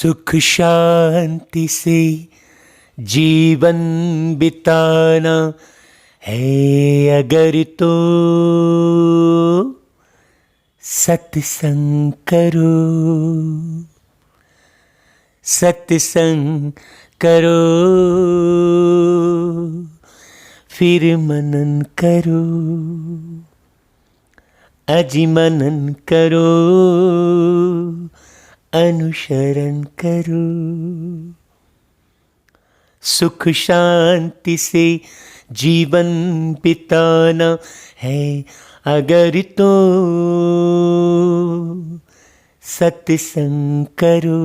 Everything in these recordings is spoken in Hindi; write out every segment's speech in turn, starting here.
सुख शांति से जीवन बिताना है अगर तो सत्संग करो, सत्संग करो, फिर मनन करो, अजी मनन करो, अनुसरण करो। सुख शांति से जीवन बिताना है अगर तो सत्संग करो।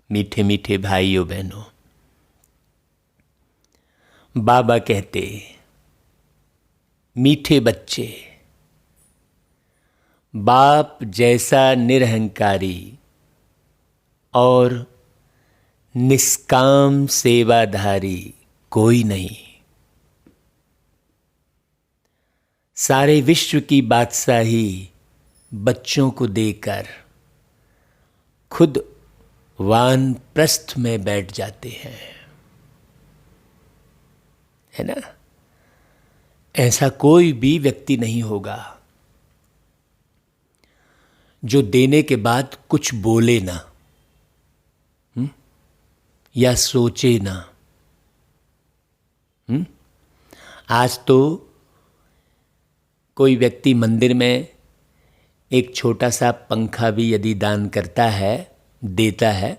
मीठे मीठे भाइयों बहनों, बाबा कहते मीठे बच्चे, बाप जैसा निरहंकारी और निष्काम सेवाधारी कोई नहीं। सारे विश्व की बादशाही बच्चों को देकर खुद वानप्रस्थ में बैठ जाते हैं, है ना। ऐसा कोई भी व्यक्ति नहीं होगा जो देने के बाद कुछ बोले ना, या सोचे ना। आज तो कोई व्यक्ति मंदिर में एक छोटा सा पंखा भी यदि दान करता है, देता है,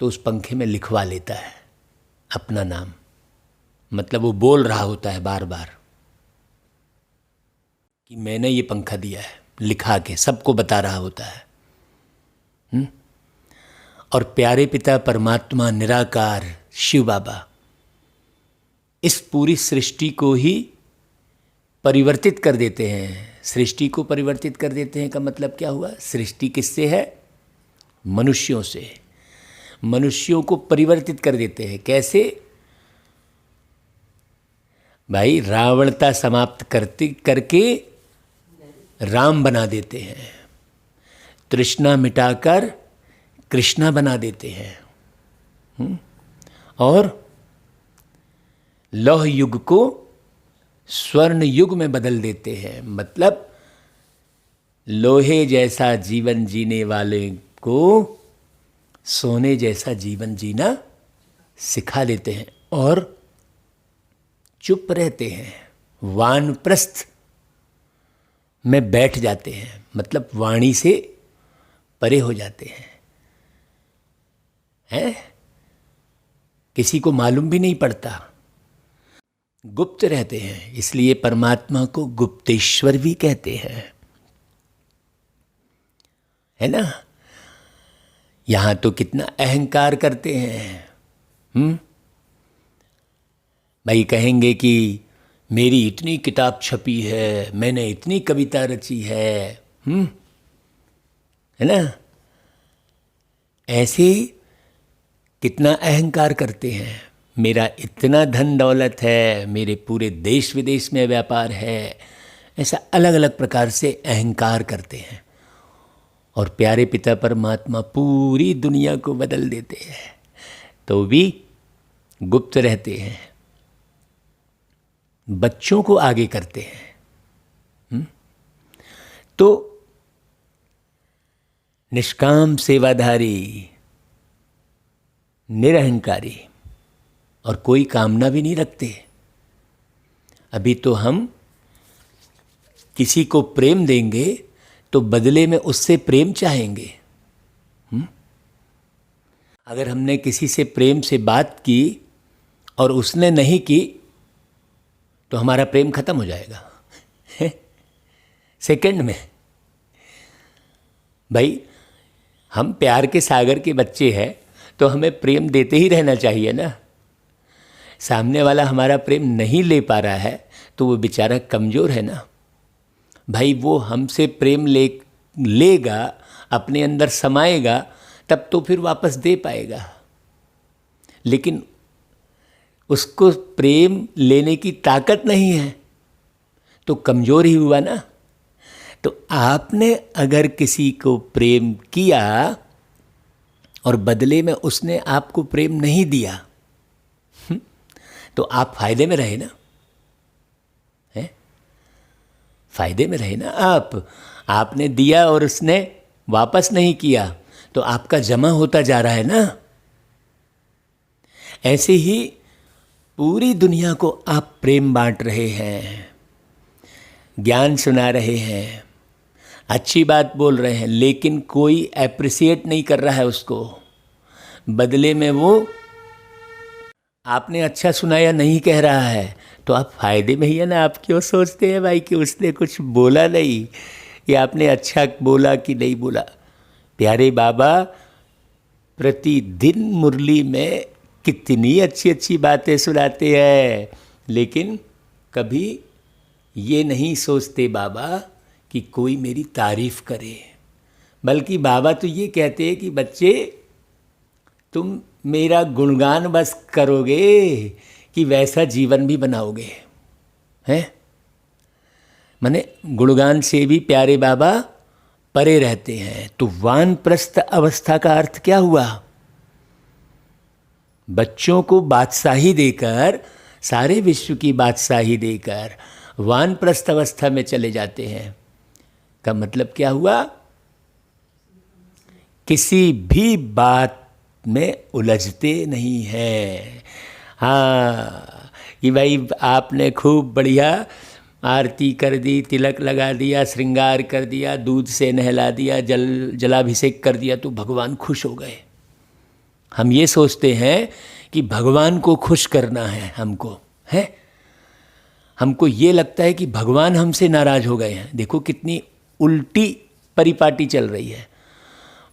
तो उस पंखे में लिखवा लेता है अपना नाम। मतलब वो बोल रहा होता है बार बार कि मैंने ये पंखा दिया है, लिखा के सबको बता रहा होता है। और प्यारे पिता परमात्मा निराकार शिव बाबा इस पूरी सृष्टि को ही परिवर्तित कर देते हैं। सृष्टि को परिवर्तित कर देते हैं का मतलब क्या हुआ? सृष्टि किससे है? मनुष्यों से। मनुष्यों को परिवर्तित कर देते हैं। कैसे? भाई रावणता समाप्त करके राम बना देते हैं, तृष्णा मिटाकर कृष्णा बना देते हैं, और लौह युग को स्वर्ण युग में बदल देते हैं। मतलब लोहे जैसा जीवन जीने वाले को सोने जैसा जीवन जीना सिखा देते हैं और चुप रहते हैं, वानप्रस्थ में बैठ जाते हैं। मतलब वाणी से परे हो जाते हैं, हैं? किसी को मालूम भी नहीं पड़ता, गुप्त रहते हैं। इसलिए परमात्मा को गुप्तेश्वर भी कहते हैं, है ना। यहां तो कितना अहंकार करते हैं। भाई कहेंगे कि मेरी इतनी किताब छपी है, मैंने इतनी कविता रची है, है ना। ऐसे कितना अहंकार करते हैं। मेरा इतना धन दौलत है, मेरे पूरे देश विदेश में व्यापार है। ऐसा अलग अलग प्रकार से अहंकार करते हैं। और प्यारे पिता परमात्मा पूरी दुनिया को बदल देते हैं, तो भी गुप्त रहते हैं, बच्चों को आगे करते हैं। तो निष्काम सेवाधारी, निरहंकारी और कोई कामना भी नहीं रखते। अभी तो हम किसी को प्रेम देंगे तो बदले में उससे प्रेम चाहेंगे। अगर हमने किसी से प्रेम से बात की और उसने नहीं की तो हमारा प्रेम खत्म हो जाएगा सेकंड में। भाई हम प्यार के सागर के बच्चे हैं तो हमें प्रेम देते ही रहना चाहिए ना। सामने वाला हमारा प्रेम नहीं ले पा रहा है तो वो बेचारा कमज़ोर है ना। भाई वो हमसे प्रेम लेगा, अपने अंदर समाएगा, तब तो फिर वापस दे पाएगा। लेकिन उसको प्रेम लेने की ताकत नहीं है तो कमज़ोर ही हुआ ना। तो आपने अगर किसी को प्रेम किया और बदले में उसने आपको प्रेम नहीं दिया, तो आप फायदे में रहे ना, हैं? फायदे में रहे ना आप। आपने दिया और उसने वापस नहीं किया, तो आपका जमा होता जा रहा है ना। ऐसे ही पूरी दुनिया को आप प्रेम बांट रहे हैं, ज्ञान सुना रहे हैं, अच्छी बात बोल रहे हैं, लेकिन कोई एप्रिसिएट नहीं कर रहा है उसको। बदले में वो आपने अच्छा सुनाया नहीं कह रहा है, तो आप फायदे में ही है ना। आप क्यों सोचते हैं भाई कि उसने कुछ बोला नहीं, या आपने अच्छा बोला कि नहीं बोला। प्यारे बाबा प्रतिदिन मुरली में कितनी अच्छी अच्छी बातें सुनाते हैं, लेकिन कभी ये नहीं सोचते बाबा कि कोई मेरी तारीफ करे। बल्कि बाबा तो ये कहते हैं कि बच्चे तुम मेरा गुणगान बस करोगे कि वैसा जीवन भी बनाओगे, हैं? माने गुणगान से भी प्यारे बाबा परे रहते हैं। तो वानप्रस्थ अवस्था का अर्थ क्या हुआ? बच्चों को बादशाही देकर, सारे विश्व की बादशाही देकर वानप्रस्थ अवस्था में चले जाते हैं। का मतलब क्या हुआ? किसी भी बात में उलझते नहीं हैं। हाँ कि भाई आपने खूब बढ़िया आरती कर दी, तिलक लगा दिया, श्रृंगार कर दिया, दूध से नहला दिया, जलाभिषेक कर दिया, तो भगवान खुश हो गए। हम ये सोचते हैं कि भगवान को खुश करना है हमको, है? हमको ये लगता है कि भगवान हमसे नाराज हो गए हैं। देखो कितनी उल्टी परिपाटी चल रही है।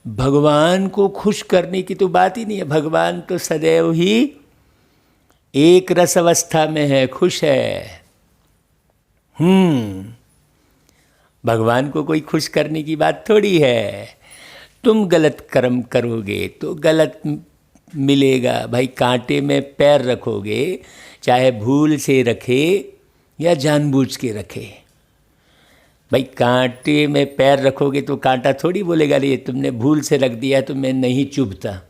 भगवान को खुश करने की तो बात ही नहीं है। भगवान तो सदैव ही एक रस अवस्था में है, खुश है। भगवान को कोई खुश करने की बात थोड़ी है। तुम गलत कर्म करोगे तो गलत मिलेगा। भाई कांटे में पैर रखोगे, चाहे भूल से रखे या जानबूझ के रखे। भाई कांटे में पैर रखोगे तो कांटा थोड़ी बोलेगा ये तुमने भूल से रख दिया तो मैं नहीं चुभता।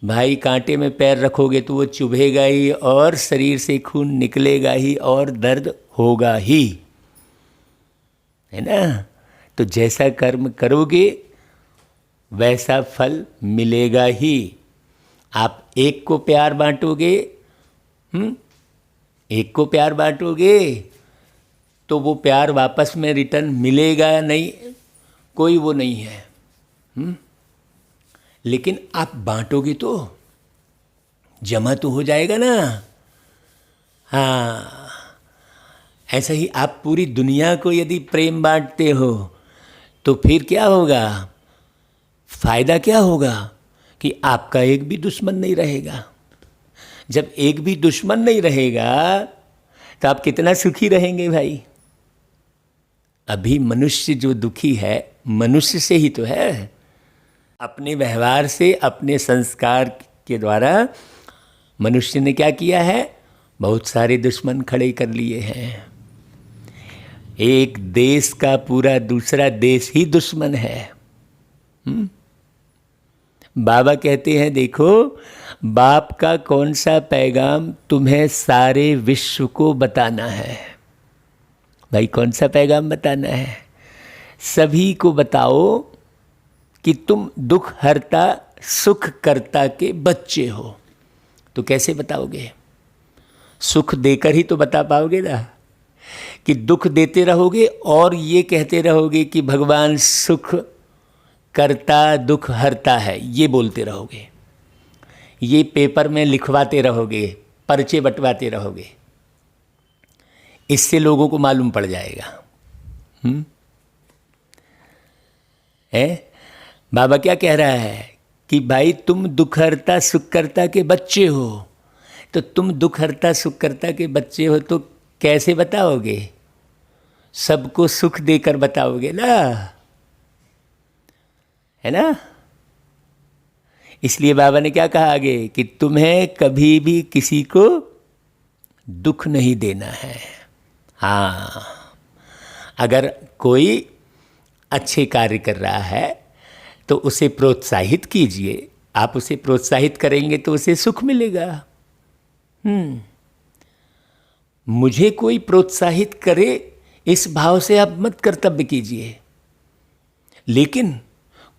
भाई कांटे में पैर रखोगे तो वो चुभेगा ही, और शरीर से खून निकलेगा ही, और दर्द होगा ही, है ना? तो जैसा कर्म करोगे वैसा फल मिलेगा ही। आप एक को प्यार बांटोगे, एक को प्यार बांटोगे तो वो प्यार वापस में रिटर्न मिलेगा नहीं, कोई वो नहीं है। लेकिन आप बांटोगे तो जमा तो हो जाएगा ना। हाँ, ऐसा ही आप पूरी दुनिया को यदि प्रेम बांटते हो तो फिर क्या होगा? फायदा क्या होगा? कि आपका एक भी दुश्मन नहीं रहेगा। जब एक भी दुश्मन नहीं रहेगा तो आप कितना सुखी रहेंगे भाई। अभी मनुष्य जो दुखी है, मनुष्य से ही तो है। अपने व्यवहार से, अपने संस्कार के द्वारा मनुष्य ने क्या किया है? बहुत सारे दुश्मन खड़े कर लिए हैं। एक देश का पूरा दूसरा देश ही दुश्मन है। बाबा कहते हैं देखो, बाप का कौन सा पैगाम तुम्हें सारे विश्व को बताना है? भाई कौन सा पैगाम बताना है? सभी को बताओ कि तुम दुख हरता सुख करता के बच्चे हो। तो कैसे बताओगे? सुख देकर ही तो बता पाओगे ना। कि दुख देते रहोगे और ये कहते रहोगे कि भगवान सुख करता दुख हरता है, ये बोलते रहोगे, ये पेपर में लिखवाते रहोगे, पर्चे बंटवाते रहोगे, इससे लोगों को मालूम पड़ जाएगा। बाबा क्या कह रहा है कि भाई तुम दुखहर्ता सुखकर्ता के बच्चे हो। तो तुम दुखहर्ता सुखकर्ता के बच्चे हो तो कैसे बताओगे? सबको सुख देकर बताओगे ना, है ना? इसलिए बाबा ने क्या कहा आगे कि तुम्हें कभी भी किसी को दुख नहीं देना है। हाँ, अगर कोई अच्छे कार्य कर रहा है तो उसे प्रोत्साहित कीजिए। आप उसे प्रोत्साहित करेंगे तो उसे सुख मिलेगा। मुझे कोई प्रोत्साहित करे इस भाव से आप मत कर्तव्य कीजिए, लेकिन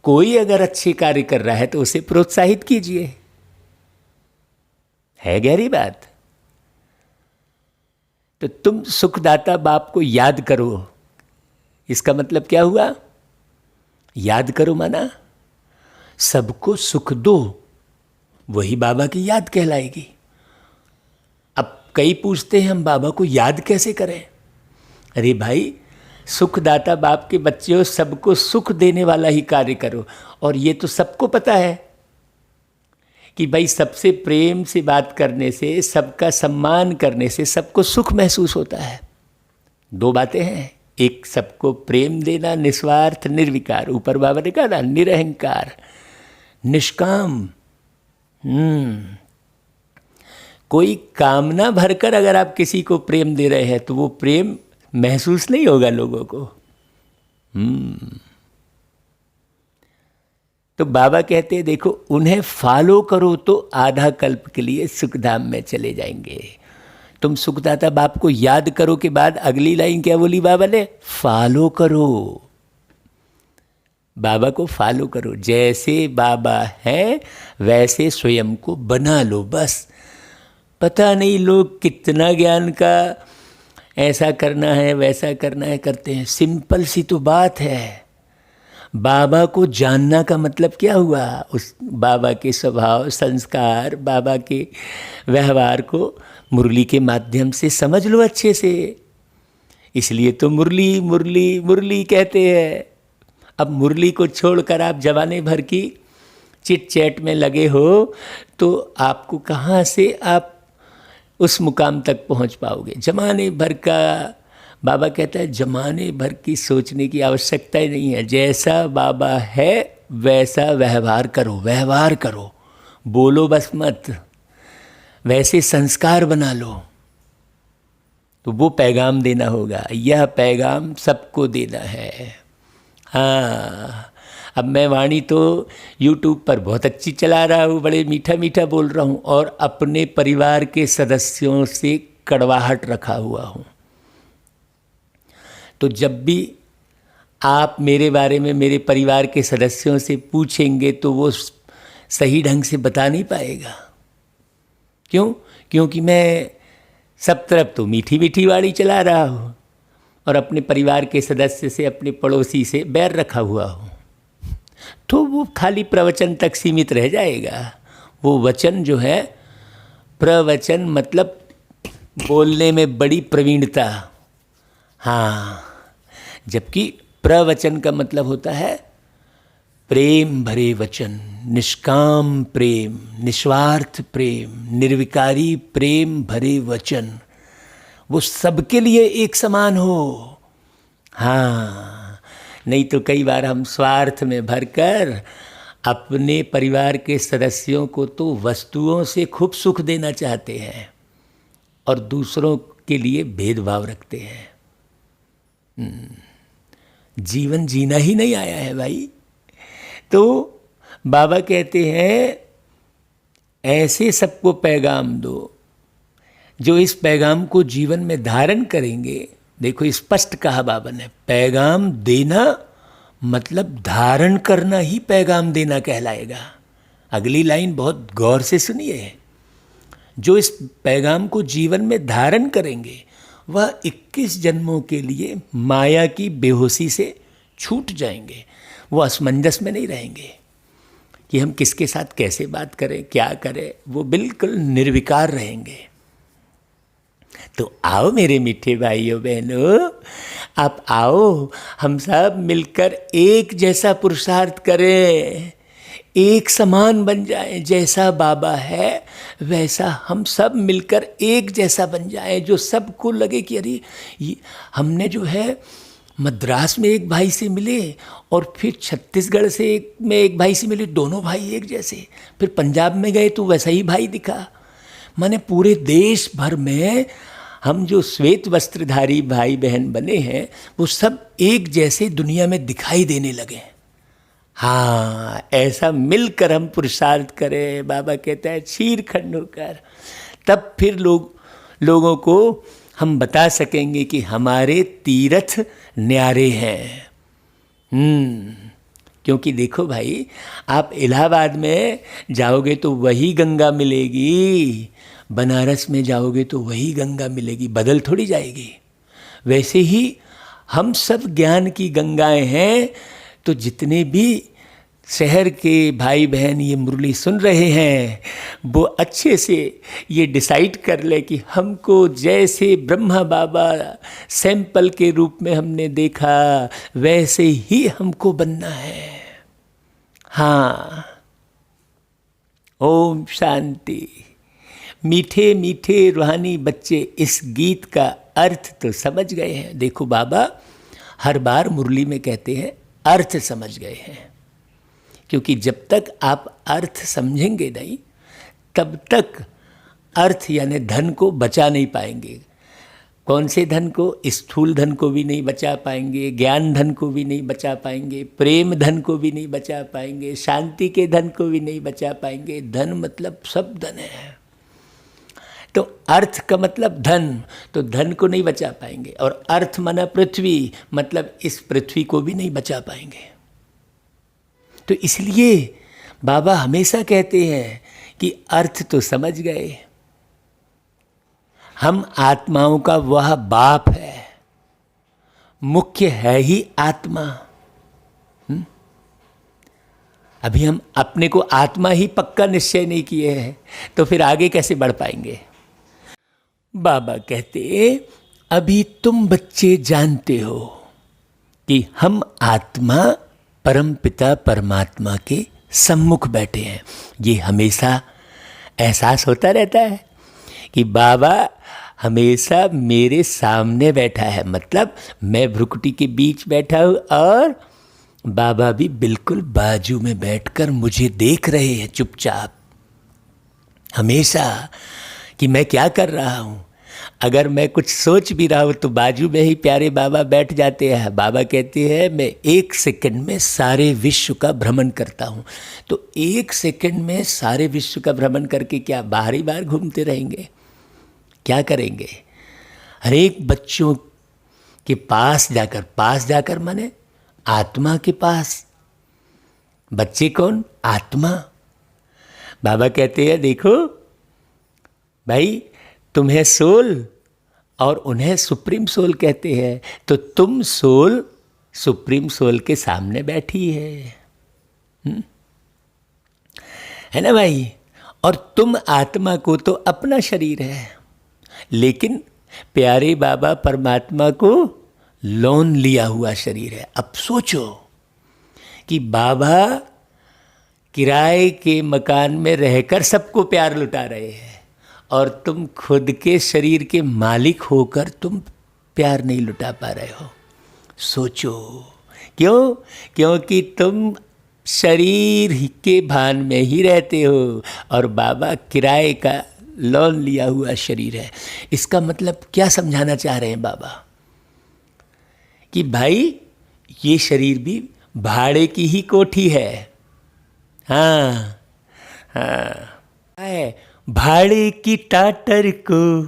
कोई अगर अच्छे कार्य कर रहा है तो उसे प्रोत्साहित कीजिए। है गहरी बात। तो तुम सुखदाता बाप को याद करो, इसका मतलब क्या हुआ? याद करो माना सबको सुख दो, वही बाबा की याद कहलाएगी। अब कई पूछते हैं हम बाबा को याद कैसे करें? अरे भाई, सुखदाता बाप के बच्चे हो, सबको सुख देने वाला ही कार्य करो। और ये तो सबको पता है कि भाई सबसे प्रेम से बात करने से, सबका सम्मान करने से सबको सुख महसूस होता है। दो बातें हैं, एक सबको प्रेम देना निस्वार्थ निर्विकार, ऊपर बाबा ने कहा ना निरहंकार निष्काम। कोई कामना भरकर अगर आप किसी को प्रेम दे रहे हैं तो वो प्रेम महसूस नहीं होगा लोगों को। तो बाबा कहते हैं देखो, उन्हें फॉलो करो तो आधा कल्प के लिए सुखधाम में चले जाएंगे। तुम सुखदाता बाप को याद करो के बाद अगली लाइन क्या बोली बाबा ने? फॉलो करो, बाबा को फॉलो करो। जैसे बाबा है वैसे स्वयं को बना लो बस। पता नहीं लोग कितना ज्ञान का ऐसा करना है वैसा करना है करते हैं। सिंपल सी तो बात है। बाबा को जानना का मतलब क्या हुआ? उस बाबा के स्वभाव संस्कार, बाबा के व्यवहार को मुरली के माध्यम से समझ लो अच्छे से। इसलिए तो मुरली मुरली मुरली कहते हैं। अब मुरली को छोड़कर आप जमाने भर की चिट चैट में लगे हो तो आपको कहाँ से आप उस मुकाम तक पहुँच पाओगे? जमाने भर का बाबा कहता है जमाने भर की सोचने की आवश्यकता ही नहीं है। जैसा बाबा है वैसा व्यवहार करो, व्यवहार करो, बोलो बस मत, वैसे संस्कार बना लो। तो वो पैगाम देना होगा। यह पैगाम सबको देना है। हाँ, अब मैं वाणी तो YouTube पर बहुत अच्छी चला रहा हूँ, बड़े मीठा मीठा बोल रहा हूँ और अपने परिवार के सदस्यों से कड़वाहट रखा हुआ हूँ। तो जब भी आप मेरे बारे में मेरे परिवार के सदस्यों से पूछेंगे तो वो सही ढंग से बता नहीं पाएगा। क्यों? क्योंकि मैं सब तरफ तो मीठी मीठी वाणी चला रहा हूँ और अपने परिवार के सदस्य से, अपने पड़ोसी से बैर रखा हुआ हूँ। तो वो खाली प्रवचन तक सीमित रह जाएगा। वो वचन जो है, प्रवचन मतलब बोलने में बड़ी प्रवीणता। हाँ, जबकि प्रवचन का मतलब होता है प्रेम भरे वचन, निष्काम प्रेम, निस्वार्थ प्रेम, निर्विकारी प्रेम भरे वचन। वो सबके लिए एक समान हो। हाँ, नहीं तो कई बार हम स्वार्थ में भरकर अपने परिवार के सदस्यों को तो वस्तुओं से खूब सुख देना चाहते हैं और दूसरों के लिए भेदभाव रखते हैं। जीवन जीना ही नहीं आया है भाई। तो बाबा कहते हैं ऐसे सबको पैगाम दो जो इस पैगाम को जीवन में धारण करेंगे। देखो स्पष्ट कहा बाबा ने, पैगाम देना मतलब धारण करना ही पैगाम देना कहलाएगा। अगली लाइन बहुत गौर से सुनिए। जो इस पैगाम को जीवन में धारण करेंगे वह 21 जन्मों के लिए माया की बेहोशी से छूट जाएंगे। वो असमंजस में नहीं रहेंगे कि हम किसके साथ कैसे बात करें, क्या करें। वो बिल्कुल निर्विकार रहेंगे। तो आओ मेरे मीठे भाइयों बहनों, आप आओ, हम सब मिलकर एक जैसा पुरुषार्थ करें, एक समान बन जाए। जैसा बाबा है वैसा हम सब मिलकर एक जैसा बन जाए, जो सबको लगे कि अरे हमने जो है मद्रास में एक भाई से मिले और फिर छत्तीसगढ़ से एक भाई से मिले, दोनों भाई एक जैसे। फिर पंजाब में गए तो वैसा ही भाई दिखा। माने पूरे देश भर में हम जो श्वेत वस्त्रधारी भाई बहन बने हैं वो सब एक जैसे दुनिया में दिखाई देने लगे हैं। हाँ, ऐसा मिलकर हम पुरुषार्थ करें, बाबा कहता है क्षीर खंड होकर, तब फिर लोगों को हम बता सकेंगे कि हमारे तीर्थ न्यारे हैं। क्योंकि देखो भाई, आप इलाहाबाद में जाओगे तो वही गंगा मिलेगी, बनारस में जाओगे तो वही गंगा मिलेगी, बदल थोड़ी जाएगी। वैसे ही हम सब ज्ञान की गंगाएं हैं। तो जितने भी शहर के भाई बहन ये मुरली सुन रहे हैं वो अच्छे से ये डिसाइड कर ले कि हमको जैसे ब्रह्मा बाबा सैंपल के रूप में हमने देखा वैसे ही हमको बनना है। हाँ, ओम शांति। मीठे मीठे रूहानी बच्चे इस गीत का अर्थ तो समझ गए हैं। देखो बाबा हर बार मुरली में कहते हैं अर्थ समझ गए हैं, क्योंकि जब तक आप अर्थ समझेंगे नहीं तब तक अर्थ यानी धन को बचा नहीं पाएंगे। कौन से धन को? स्थूल धन को भी नहीं बचा पाएंगे, ज्ञान धन को भी नहीं बचा पाएंगे, प्रेम धन को भी नहीं बचा पाएंगे, शांति के धन को भी नहीं बचा पाएंगे। धन मतलब सब धन है, तो अर्थ का मतलब धन, तो धन को नहीं बचा पाएंगे। और अर्थ माना पृथ्वी, मतलब इस पृथ्वी को भी नहीं बचा पाएंगे। तो इसलिए बाबा हमेशा कहते हैं कि अर्थ तो समझ गए, हम आत्माओं का वह बाप है, मुख्य है ही आत्मा। अभी हम अपने को आत्मा ही पक्का निश्चय नहीं किए हैं तो फिर आगे कैसे बढ़ पाएंगे। बाबा कहते अभी तुम बच्चे जानते हो कि हम आत्मा परमपिता परमात्मा के सम्मुख बैठे हैं। ये हमेशा एहसास होता रहता है कि बाबा हमेशा मेरे सामने बैठा है, मतलब मैं भ्रुकुटी के बीच बैठा हूँ और बाबा भी बिल्कुल बाजू में बैठकर मुझे देख रहे हैं चुपचाप हमेशा कि मैं क्या कर रहा हूँ। अगर मैं कुछ सोच भी रहा हूँ तो बाजू में ही प्यारे बाबा बैठ जाते हैं। बाबा कहते हैं मैं 1 सेकंड में सारे विश्व का भ्रमण करता हूँ। तो 1 सेकंड में सारे विश्व का भ्रमण करके क्या बाहर ही बाहर घूमते रहेंगे? क्या करेंगे? हर एक बच्चों के पास जाकर माने आत्मा के पास। बच्चे कौन? आत्मा। बाबा कहते हैं देखो भाई, तुम्हें सोल और उन्हें सुप्रीम सोल कहते हैं, तो तुम सोल सुप्रीम सोल के सामने बैठी है ना भाई। और तुम आत्मा को तो अपना शरीर है, लेकिन प्यारे बाबा परमात्मा को लोन लिया हुआ शरीर है। अब सोचो कि बाबा किराए के मकान में रहकर सबको प्यार लुटा रहे हैं और तुम खुद के शरीर के मालिक होकर तुम प्यार नहीं लुटा पा रहे हो। सोचो क्यों? क्योंकि तुम शरीर के भान में ही रहते हो और बाबा किराए का लोन लिया हुआ शरीर है। इसका मतलब क्या समझाना चाह रहे हैं बाबा? कि भाई ये शरीर भी भाड़े की ही कोठी है। हाँ है, भाड़े की टाटर को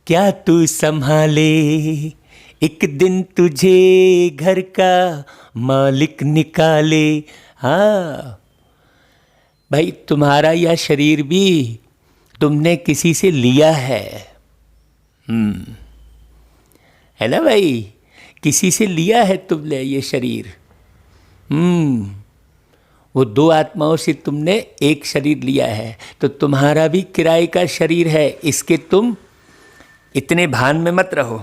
क्या तू संभाले, एक दिन तुझे घर का मालिक निकाले। हाँ भाई, तुम्हारा यह शरीर भी तुमने किसी से लिया है। है ना भाई, किसी से लिया है तुमने ये शरीर। वो 2 आत्माओं से तुमने एक शरीर लिया है, तो तुम्हारा भी किराए का शरीर है। इसके तुम इतने भान में मत रहो,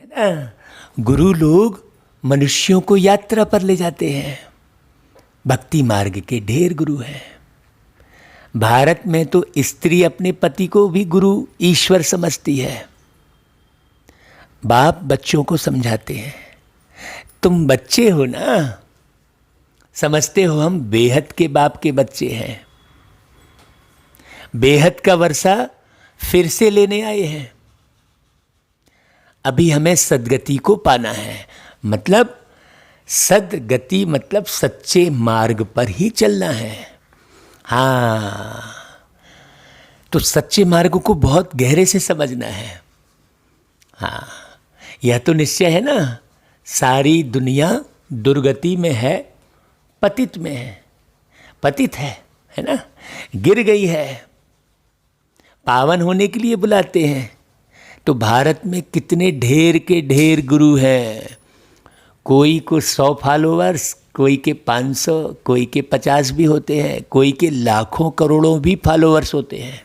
है ना। गुरु लोग मनुष्यों को यात्रा पर ले जाते हैं। भक्ति मार्ग के ढेर गुरु हैं। भारत में तो स्त्री अपने पति को भी गुरु ईश्वर समझती है। बाप बच्चों को समझाते हैं, तुम बच्चे हो ना, समझते हो हम बेहद के बाप के बच्चे हैं। बेहद का वर्षा फिर से लेने आए हैं। अभी हमें सद्गति को पाना है। मतलब सद्गति मतलब सच्चे मार्ग पर ही चलना है। हाँ, तो सच्चे मार्ग को बहुत गहरे से समझना है। हाँ, यह तो निश्चय है ना, सारी दुनिया दुर्गति में है, पतित में है, पतित है ना, गिर गई है। पावन होने के लिए बुलाते हैं। तो भारत में कितने ढेर के ढेर गुरु हैं। कोई को 100 फॉलोअर्स, कोई के 500, कोई के 50 भी होते हैं, कोई के लाखों करोड़ों भी फॉलोअर्स होते हैं।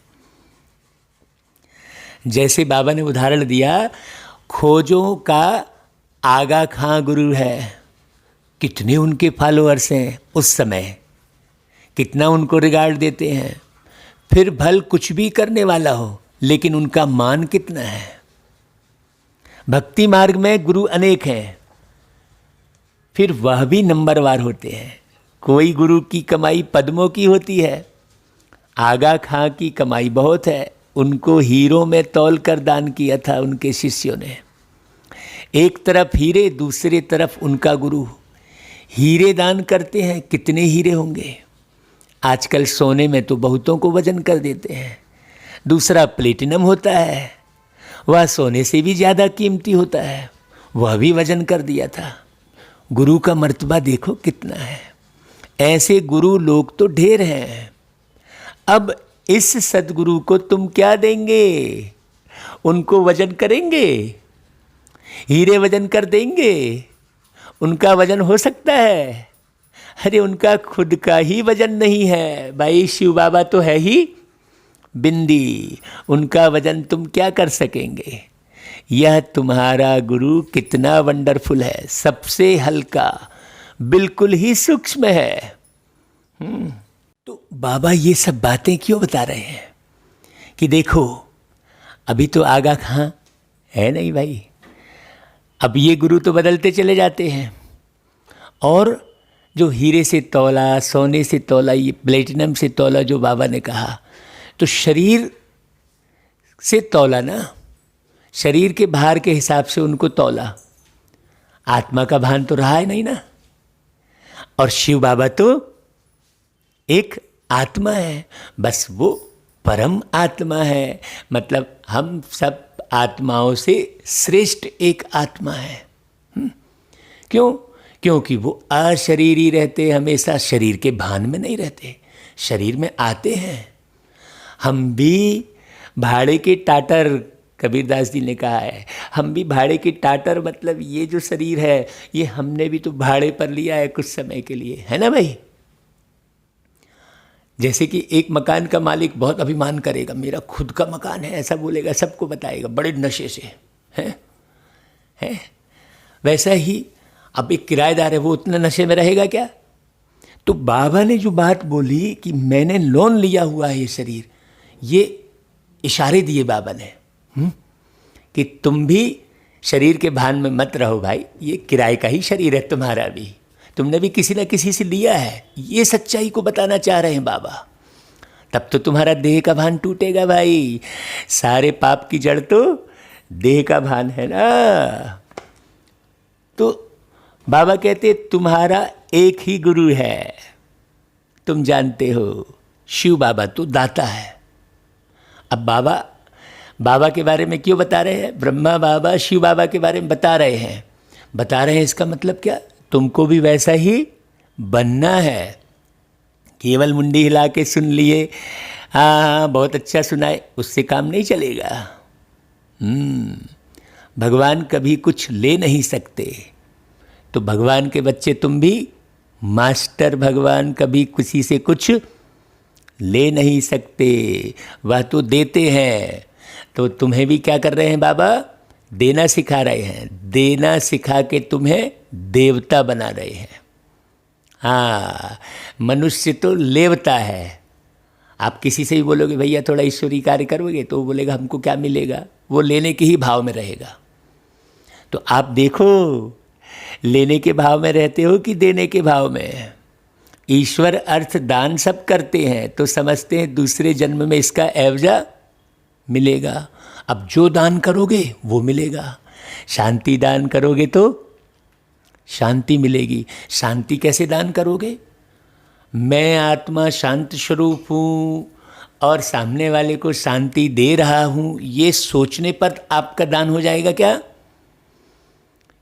जैसे बाबा ने उदाहरण दिया, खोजों का आगा खां गुरु है। कितने उनके फॉलोअर्स हैं उस समय, कितना उनको रिगार्ड देते हैं। फिर भल कुछ भी करने वाला हो, लेकिन उनका मान कितना है। भक्ति मार्ग में गुरु अनेक हैं, फिर वह भी नंबरवार होते हैं। कोई गुरु की कमाई पद्मों की होती है, आगा खां की कमाई बहुत है। उनको हीरों में तौल कर दान किया था उनके शिष्यों ने। एक तरफ हीरे, दूसरे तरफ उनका गुरु। हीरे दान करते हैं, कितने हीरे होंगे। आजकल सोने में तो बहुतों को वजन कर देते हैं। दूसरा प्लेटिनम होता है, वह सोने से भी ज़्यादा कीमती होता है, वह भी वजन कर दिया था। गुरु का मर्तबा देखो कितना है। ऐसे गुरु लोग तो ढेर हैं। अब इस सद्गुरु को तुम क्या देंगे? उनको वजन करेंगे? हीरे वजन कर देंगे? उनका वजन हो सकता है? अरे उनका खुद का ही वजन नहीं है भाई। शिव बाबा तो है ही बिंदी, उनका वजन तुम क्या कर सकेंगे। यह तुम्हारा गुरु कितना वंडरफुल है, सबसे हल्का, बिल्कुल ही सूक्ष्म है। तो बाबा ये सब बातें क्यों बता रहे हैं कि देखो अभी तो आगा खां है नहीं भाई। अब ये गुरु तो बदलते चले जाते हैं, और जो हीरे से तौला, सोने से तौला, ये प्लेटिनम से तौला जो बाबा ने कहा, तो शरीर से तौला ना, शरीर के भार के हिसाब से उनको तौला। आत्मा का भान तो रहा है नहीं ना। और शिव बाबा तो एक आत्मा है, बस वो परम आत्मा है। मतलब हम सब आत्माओं से श्रेष्ठ एक आत्मा है। क्यों? क्योंकि वो अशरीरी रहते, हमेशा शरीर के भान में नहीं रहते, शरीर में आते हैं। हम भी भाड़े के टाटर, कबीरदास जी ने कहा है, हम भी भाड़े के टाटर, मतलब ये जो शरीर है ये हमने भी तो भाड़े पर लिया है कुछ समय के लिए, है ना भाई। जैसे कि एक मकान का मालिक बहुत अभिमान करेगा, मेरा खुद का मकान है, ऐसा बोलेगा, सबको बताएगा बड़े नशे से, है। वैसा ही अब एक किराएदार है, वो उतना नशे में रहेगा क्या। तो बाबा ने जो बात बोली कि मैंने लोन लिया हुआ है ये शरीर, ये इशारे दिए बाबा ने कि तुम भी शरीर के भान में मत रहो भाई, ये किराए का ही शरीर है तुम्हारा भी, तुमने भी किसी न किसी से लिया है। ये सच्चाई को बताना चाह रहे हैं बाबा। तब तो तुम्हारा देह का भान टूटेगा भाई। सारे पाप की जड़ तो देह का भान है ना। तो बाबा कहते तुम्हारा एक ही गुरु है, तुम जानते हो, शिव बाबा तो दाता है। अब बाबा के बारे में क्यों बता रहे हैं? ब्रह्मा बाबा शिव बाबा के बारे में बता रहे हैं। इसका मतलब क्या? तुमको भी वैसा ही बनना है। केवल मुंडी हिला के सुन लिए, हाँ बहुत अच्छा सुनाए, उससे काम नहीं चलेगा। भगवान कभी कुछ ले नहीं सकते। तो भगवान के बच्चे तुम भी, मास्टर भगवान कभी किसी से कुछ ले नहीं सकते, वह तो देते हैं। तो तुम्हें भी क्या कर रहे हैं बाबा? देना सिखा रहे हैं। देना सिखा के तुम्हें देवता बना रहे हैं। हाँ, मनुष्य तो लेवता है। आप किसी से ही बोलोगे भैया थोड़ा ईश्वरीय कार्य करोगे, तो वो बोलेगा हमको क्या मिलेगा, वो लेने के ही भाव में रहेगा। तो आप देखो, लेने के भाव में रहते हो कि देने के भाव में। ईश्वर अर्थ दान सब करते हैं, तो समझते हैं दूसरे जन्म में इसका एवजा मिलेगा। अब जो दान करोगे वो मिलेगा। शांति दान करोगे तो शांति मिलेगी। शांति कैसे दान करोगे? मैं आत्मा शांत स्वरूप हूँ और सामने वाले को शांति दे रहा हूँ, ये सोचने पर आपका दान हो जाएगा क्या?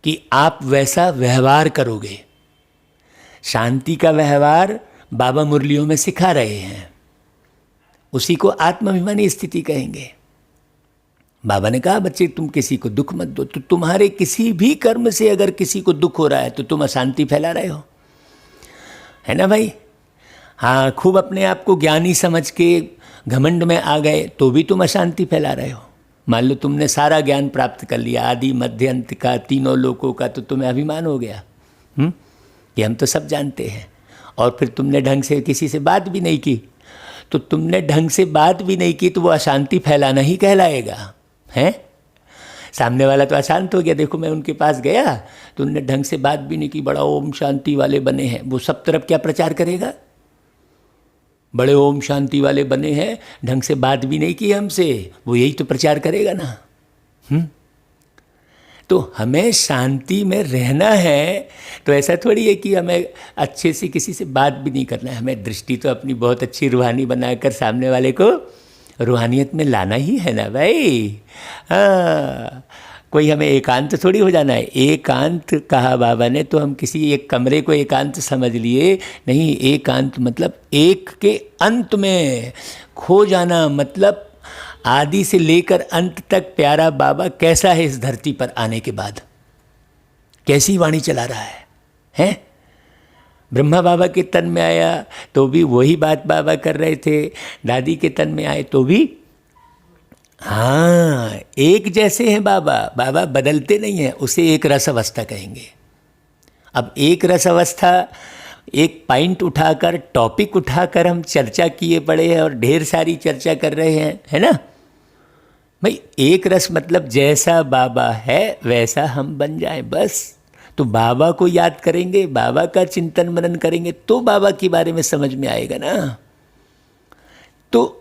कि आप वैसा व्यवहार करोगे। शांति का व्यवहार बाबा मुरलियों में सिखा रहे हैं, उसी को आत्माभिमानी स्थिति कहेंगे। बाबा ने कहा बच्चे तुम किसी को दुख मत दो। तो तुम्हारे किसी भी कर्म से अगर किसी को दुख हो रहा है तो तुम अशांति फैला रहे हो, है ना भाई? हाँ, खूब अपने आप को ज्ञानी समझ के घमंड में आ गए तो भी तुम अशांति फैला रहे हो। मान लो तुमने सारा ज्ञान प्राप्त कर लिया, आदि मध्य अंत का, तीनों लोकों का, तो तुम्हें अभिमान हो गया कि हम तो सब जानते हैं। और फिर तुमने ढंग से किसी से बात भी नहीं की, तो तुमने ढंग से बात भी नहीं की तो वो अशांति फैलाना ही कहलाएगा, हैं? सामने वाला तो अशांत हो गया। देखो मैं उनके पास गया तो उनने ढंग से बात भी नहीं की, बड़ा ओम शांति वाले बने हैं। वो सब तरफ क्या प्रचार करेगा? बड़े ओम शांति वाले बने हैं, ढंग से बात भी नहीं की हमसे, वो यही तो प्रचार करेगा ना। तो हमें शांति में रहना है, तो ऐसा थोड़ी है कि हमें अच्छे से किसी से बात भी नहीं करना है। हमें दृष्टि तो अपनी बहुत अच्छी रूहानी बनाकर सामने वाले को रूहानियत में लाना ही है ना भाई। हाँ, कोई हमें एकांत थोड़ी हो जाना है। एकांत कहा बाबा ने तो हम किसी एक कमरे को एकांत समझ लिए नहीं। एकांत मतलब एक के अंत में खो जाना, मतलब आदि से लेकर अंत तक प्यारा बाबा कैसा है इस धरती पर आने के बाद, कैसी वाणी चला रहा है, हैं? ब्रह्मा बाबा के तन में आया तो भी वही बात बाबा कर रहे थे, दादी के तन में आए तो भी हाँ एक जैसे हैं बाबा। बाबा बदलते नहीं हैं, उसे एक रस अवस्था कहेंगे। अब एक रस अवस्था, एक पॉइंट उठाकर, टॉपिक उठाकर हम चर्चा किए पड़े हैं और ढेर सारी चर्चा कर रहे हैं, है ना भाई? एक रस मतलब जैसा बाबा है वैसा हम बन जाएं बस। तो बाबा को याद करेंगे, बाबा का चिंतन मनन करेंगे तो बाबा के बारे में समझ में आएगा ना। तो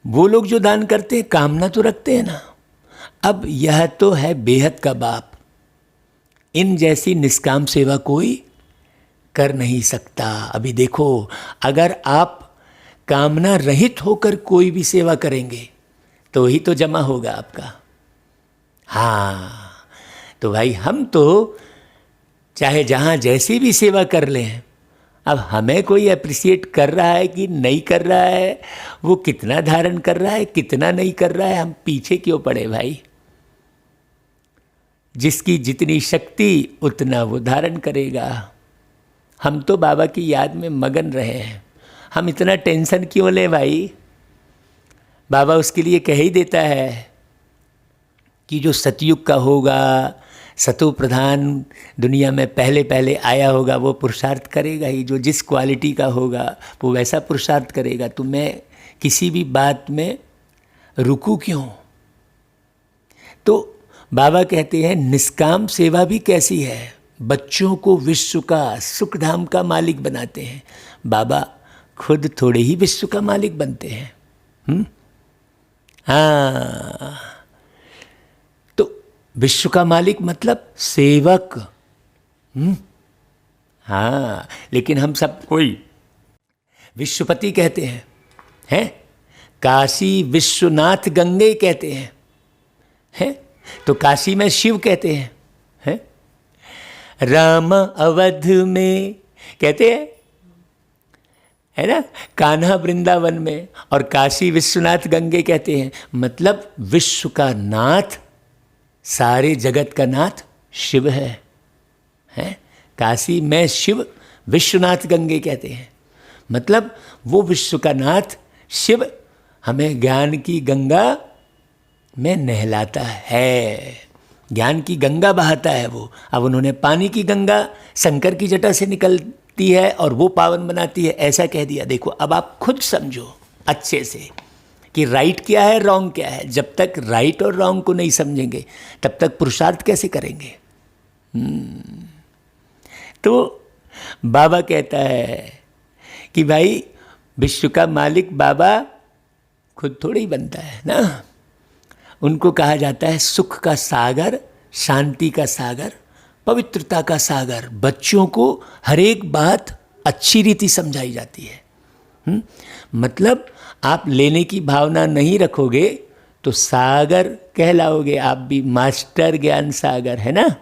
वो लोग जो दान करते हैं कामना तो रखते हैं ना। अब यह तो है बेहद का बाप, इन जैसी निष्काम सेवा कोई कर नहीं सकता। अभी देखो, अगर आप कामना रहित होकर कोई भी सेवा करेंगे तो ही तो जमा होगा आपका। हाँ, तो भाई हम तो चाहे जहाँ जैसी भी सेवा कर लें, अब हमें कोई अप्रिशिएट कर रहा है कि नहीं कर रहा है, वो कितना धारण कर रहा है कितना नहीं कर रहा है, हम पीछे क्यों पड़े भाई? जिसकी जितनी शक्ति उतना वो धारण करेगा। हम तो बाबा की याद में मगन रहे हैं, हम इतना टेंशन क्यों लें भाई? बाबा उसके लिए कह ही देता है कि जो सतयुग का होगा, सतो प्रधान दुनिया में पहले पहले आया होगा, वो पुरुषार्थ करेगा ही। जो जिस क्वालिटी का होगा वो वैसा पुरुषार्थ करेगा। तो मैं किसी भी बात में रुकूं क्यों? तो बाबा कहते हैं निष्काम सेवा भी कैसी है, बच्चों को विश्व का सुख धाम का मालिक बनाते हैं। बाबा खुद थोड़े ही विश्व का मालिक बनते हैं। हाँ, तो विश्व का मालिक मतलब सेवक। हाँ, लेकिन हम सब कोई विश्वपति कहते हैं, काशी विश्वनाथ गंगे कहते हैं, तो काशी में शिव कहते हैं, राम अवध में कहते हैं, है ना, कान्हा वृंदावन में, और काशी विश्वनाथ गंगे कहते हैं। मतलब विश्व का नाथ, सारे जगत का नाथ शिव है, काशी में शिव विश्वनाथ गंगे कहते हैं। मतलब वो विश्व का नाथ शिव हमें ज्ञान की गंगा में नहलाता है, ज्ञान की गंगा बहाता है वो। अब उन्होंने पानी की गंगा शंकर की जटा से निकलती है और वो पावन बनाती है, ऐसा कह दिया। देखो अब आप खुद समझो अच्छे से कि राइट क्या है, रॉन्ग क्या है। जब तक राइट और रॉन्ग को नहीं समझेंगे तब तक पुरुषार्थ कैसे करेंगे? तो बाबा कहता है कि भाई विश्व का मालिक बाबा खुद थोड़ा ही बनता है ना, उनको कहा जाता है सुख का सागर, शांति का सागर, पवित्रता का सागर। बच्चों को हर एक बात अच्छी रीति समझाई जाती है। मतलब आप लेने की भावना नहीं रखोगे तो सागर कहलाओगे आप भी, मास्टर ज्ञान सागर, है ना।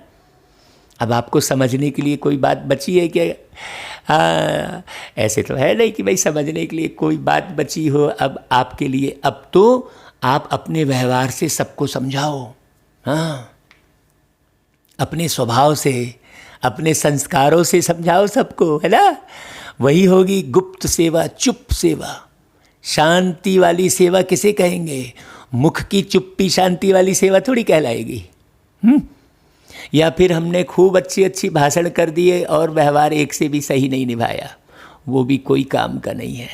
अब आपको समझने के लिए कोई बात बची है क्या? ऐसे तो है नहीं कि भाई समझने के लिए कोई बात बची हो अब आपके लिए। अब तो आप अपने व्यवहार से सबको समझाओ, हाँ, अपने स्वभाव से, अपने संस्कारों से समझाओ सबको, है ना। वही होगी गुप्त सेवा, चुप सेवा। शांति वाली सेवा किसे कहेंगे? मुख की चुप्पी शांति वाली सेवा थोड़ी कहलाएगी। या फिर हमने खूब अच्छी अच्छी भाषण कर दिए और व्यवहार एक से भी सही नहीं निभाया, वो भी कोई काम का नहीं है।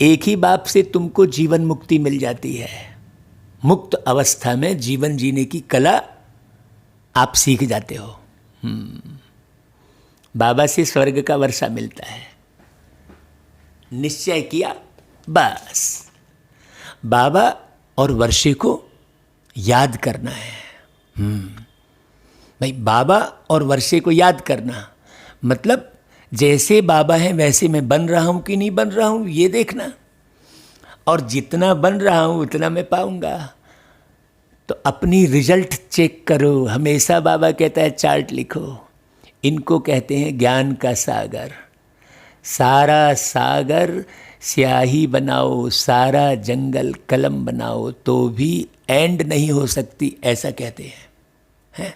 एक ही बाप से तुमको जीवन मुक्ति मिल जाती है। मुक्त अवस्था में जीवन जीने की कला आप सीख जाते हो। बाबा से स्वर्ग का वर्षा मिलता है। निश्चय किया बस, बाबा और वर्षे को याद करना है। भाई बाबा और वर्षे को याद करना मतलब जैसे बाबा हैं वैसे मैं बन रहा हूँ कि नहीं बन रहा हूँ ये देखना, और जितना बन रहा हूँ उतना मैं पाऊँगा। तो अपनी रिजल्ट चेक करो। हमेशा बाबा कहता है चार्ट लिखो। इनको कहते हैं ज्ञान का सागर। सारा सागर स्याही बनाओ, सारा जंगल कलम बनाओ तो भी एंड नहीं हो सकती, ऐसा कहते हैं।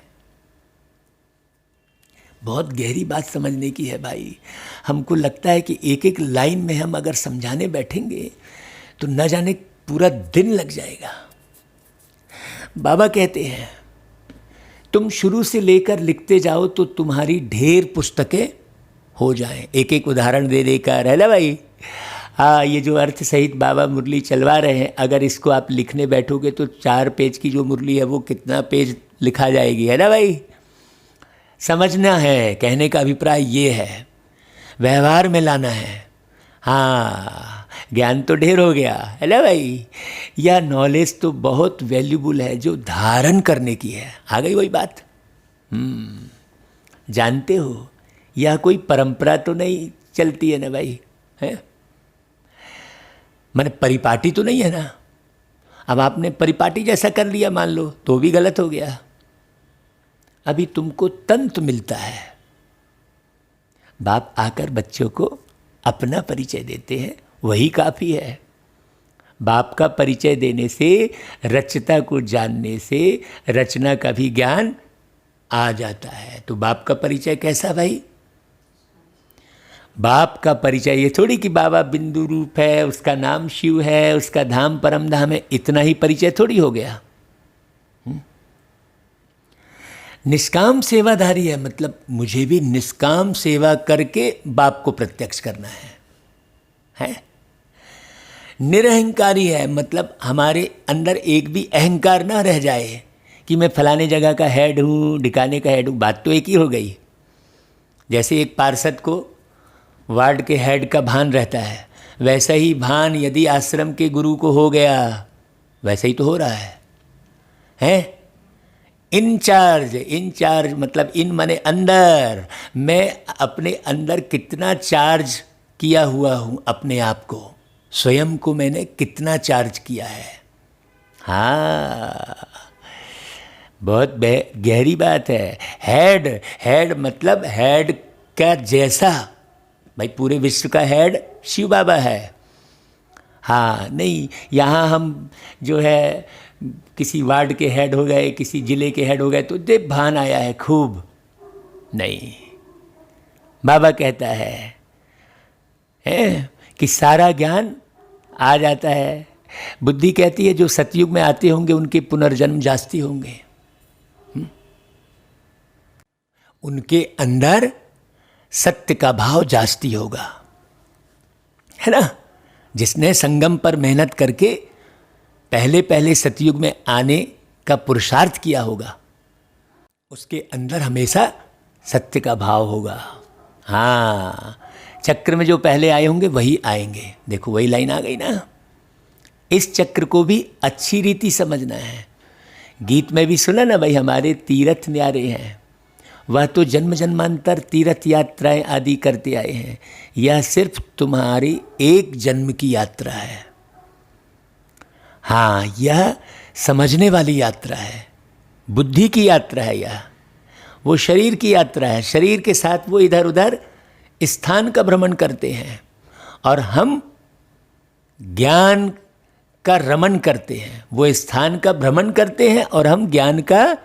बहुत गहरी बात समझने की है भाई। हमको लगता है कि एक एक लाइन में हम अगर समझाने बैठेंगे तो न जाने पूरा दिन लग जाएगा। बाबा कहते हैं तुम शुरू से लेकर लिखते जाओ तो तुम्हारी ढेर पुस्तकें हो जाएं। एक एक उदाहरण दे देकर, है ना भाई। हाँ, ये जो अर्थ सहित बाबा मुरली चलवा रहे हैं, अगर इसको आप लिखने बैठोगे तो 4 पेज की जो मुरली है वो कितना पेज लिखा जाएगी, है ना भाई। समझना है, कहने का अभिप्राय ये है, व्यवहार में लाना है। हाँ, ज्ञान तो ढेर हो गया, है ना भाई। यह नॉलेज तो बहुत वैल्यूबल है जो धारण करने की है। आ गई वही बात। जानते हो यह कोई परंपरा तो नहीं चलती है ना भाई, है। मैंने परिपाटी तो नहीं है ना। अब आपने परिपाटी जैसा कर लिया मान लो तो भी गलत हो गया। अभी तुमको तंत्र मिलता है। बाप आकर बच्चों को अपना परिचय देते हैं, वही काफ़ी है। बाप का परिचय देने से, रचता को जानने से रचना का भी ज्ञान आ जाता है। तो बाप का परिचय कैसा भाई? बाप का परिचय ये थोड़ी कि बाबा बिंदु रूप है, उसका नाम शिव है, उसका धाम परम धाम है, इतना ही परिचय थोड़ी हो गया। निष्काम सेवाधारी है, मतलब मुझे भी निष्काम सेवा करके बाप को प्रत्यक्ष करना है। निरहंकारी है, मतलब हमारे अंदर एक भी अहंकार ना रह जाए कि मैं फलाने जगह का हेड हूँ, ढिकाने का हेड हूँ। बात तो एक ही हो गई। जैसे एक पार्षद को वार्ड के हेड का भान रहता है, वैसा ही भान यदि आश्रम के गुरु को हो गया, वैसा ही तो हो रहा है। इंचार्ज मतलब इन माने अंदर। मैं अपने अंदर कितना चार्ज किया हुआ हूँ अपने आप को, स्वयं को मैंने कितना चार्ज किया है। हाँ, बहुत गहरी बात है। हेड मतलब हेड का जैसा, भाई पूरे विश्व का हेड शिव बाबा है। हाँ, नहीं यहाँ हम जो है किसी वार्ड के हेड हो गए, किसी जिले के हेड हो गए तो देव भान आया है खूब, नहीं। बाबा कहता है कि सारा ज्ञान आ जाता है। बुद्धि कहती है जो सतयुग में आते होंगे उनके पुनर्जन्म जास्ती होंगे। उनके अंदर सत्य का भाव जास्ती होगा, है ना। जिसने संगम पर मेहनत करके पहले सतयुग में आने का पुरुषार्थ किया होगा, उसके अंदर हमेशा सत्य का भाव होगा। हाँ, चक्र में जो पहले आए होंगे वही आएंगे। देखो वही लाइन आ गई ना। इस चक्र को भी अच्छी रीति समझना है। गीत में भी सुना ना भाई, हमारे तीर्थ न्यारे हैं, वह तो जन्म जन्मांतर तीर्थ यात्राएं आदि करते आए हैं, यह सिर्फ तुम्हारी एक जन्म की यात्रा है। हाँ, यह समझने वाली यात्रा है, बुद्धि की यात्रा है, यह वो शरीर की यात्रा है। शरीर के साथ वो इधर उधर स्थान का भ्रमण करते हैं और हम ज्ञान का रमण करते हैं। वो स्थान का भ्रमण करते हैं और हम ज्ञान का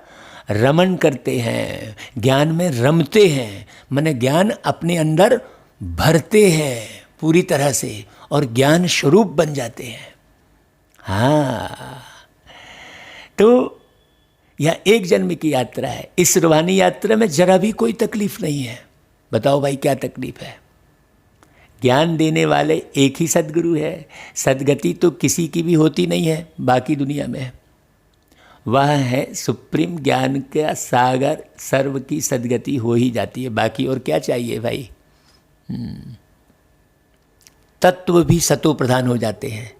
रमण करते हैं, ज्ञान में रमते हैं, माने ज्ञान अपने अंदर भरते हैं पूरी तरह से और ज्ञान स्वरूप बन जाते हैं। हाँ, तो यह एक जन्म की यात्रा है। इस रूहानी यात्रा में जरा भी कोई तकलीफ नहीं है। बताओ भाई, क्या तकलीफ है? ज्ञान देने वाले एक ही सद्गुरु है। सद्गति तो किसी की भी होती नहीं है बाकी दुनिया में। वह है सुप्रीम ज्ञान का सागर, सर्व की सद्गति हो ही जाती है। बाकी और क्या चाहिए भाई? तत्व भी सतो प्रधान हो जाते हैं।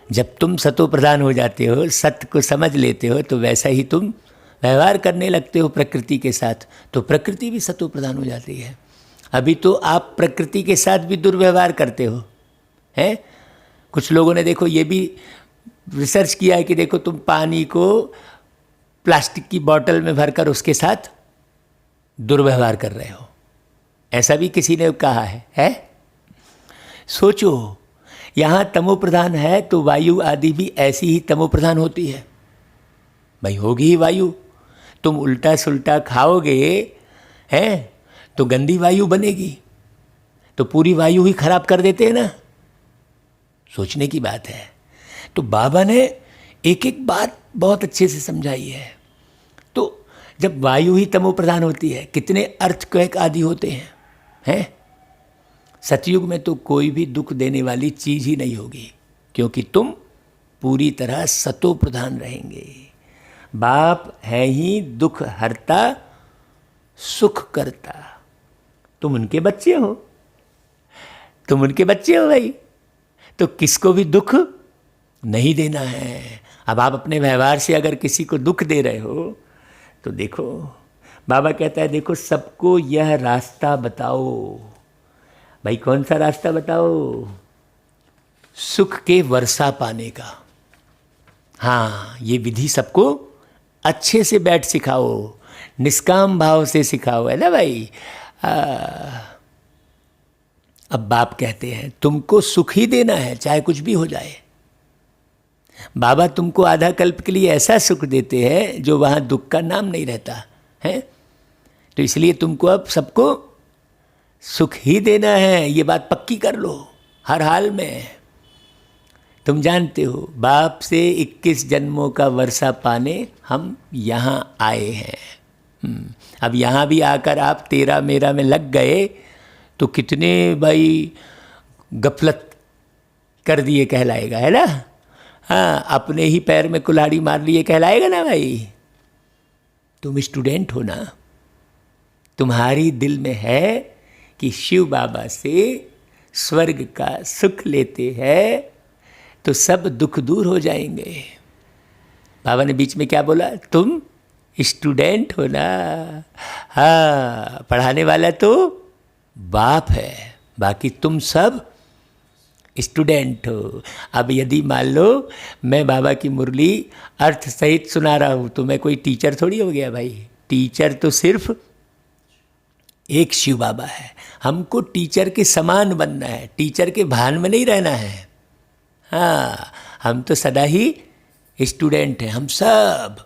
जब तुम सतो प्रधान हो जाते हो, सत्य को समझ लेते हो, तो वैसा ही तुम व्यवहार करने लगते हो प्रकृति के साथ, तो प्रकृति भी सतो प्रधान हो जाती है। अभी तो आप प्रकृति के साथ भी दुर्व्यवहार करते हो, हैं? कुछ लोगों ने देखो ये भी रिसर्च किया है कि देखो तुम पानी को प्लास्टिक की बोतल में भरकर उसके साथ दुर्व्यवहार कर रहे हो, ऐसा भी किसी ने कहा है? सोचो, यहाँ तमो प्रधान है तो वायु आदि भी ऐसी ही तमो प्रधान होती है। भाई होगी ही वायु। तुम उल्टा सुल्टा खाओगे हैं तो गंदी वायु बनेगी, तो पूरी वायु ही खराब कर देते हैं ना। सोचने की बात है। तो बाबा ने एक एक बात बहुत अच्छे से समझाई है। तो जब वायु ही तमो प्रधान होती है, कितने अर्थक्वेक आदि होते हैं? सतयुग में तो कोई भी दुख देने वाली चीज ही नहीं होगी, क्योंकि तुम पूरी तरह सतो प्रधान रहेंगे। बाप है ही दुख हरता सुख करता। तुम उनके बच्चे हो, तुम उनके बच्चे हो भाई, तो किसको भी दुख नहीं देना है। अब आप अपने व्यवहार से अगर किसी को दुख दे रहे हो तो देखो, बाबा कहता है देखो सबको यह रास्ता बताओ। भाई कौन सा रास्ता बताओ? सुख के वर्षा पाने का। हाँ, ये विधि सबको अच्छे से बैठ सिखाओ, निष्काम भाव से सिखाओ, है ना भाई? अब बाप कहते हैं तुमको सुख ही देना है, चाहे कुछ भी हो जाए। बाबा तुमको आधा कल्प के लिए ऐसा सुख देते हैं जो वहाँ दुख का नाम नहीं रहता है। तो इसलिए तुमको अब सबको सुख ही देना है, ये बात पक्की कर लो हर हाल में। तुम जानते हो बाप से 21 जन्मों का वर्षा पाने हम यहाँ आए हैं। अब यहाँ भी आकर आप तेरा मेरा में लग गए तो कितने भाई गफलत कर दिए कहलाएगा, है ना? हाँ, अपने ही पैर में कुल्हाड़ी मार लिए कहलाएगा ना भाई। तुम स्टूडेंट हो ना, तुम्हारी दिल में है कि शिव बाबा से स्वर्ग का सुख लेते हैं तो सब दुख दूर हो जाएंगे। बाबा ने बीच में क्या बोला? तुम स्टूडेंट हो ना। हाँ, पढ़ाने वाला तो बाप है, बाकी तुम सब स्टूडेंट हो। अब यदि मान लो मैं बाबा की मुरली अर्थ सहित सुना रहा हूँ तो मैं कोई टीचर थोड़ी हो गया भाई। टीचर तो सिर्फ एक शिव बाबा है। हमको टीचर के समान बनना है, टीचर के भान में नहीं रहना है। हाँ, हम तो सदा ही स्टूडेंट हैं हम सब।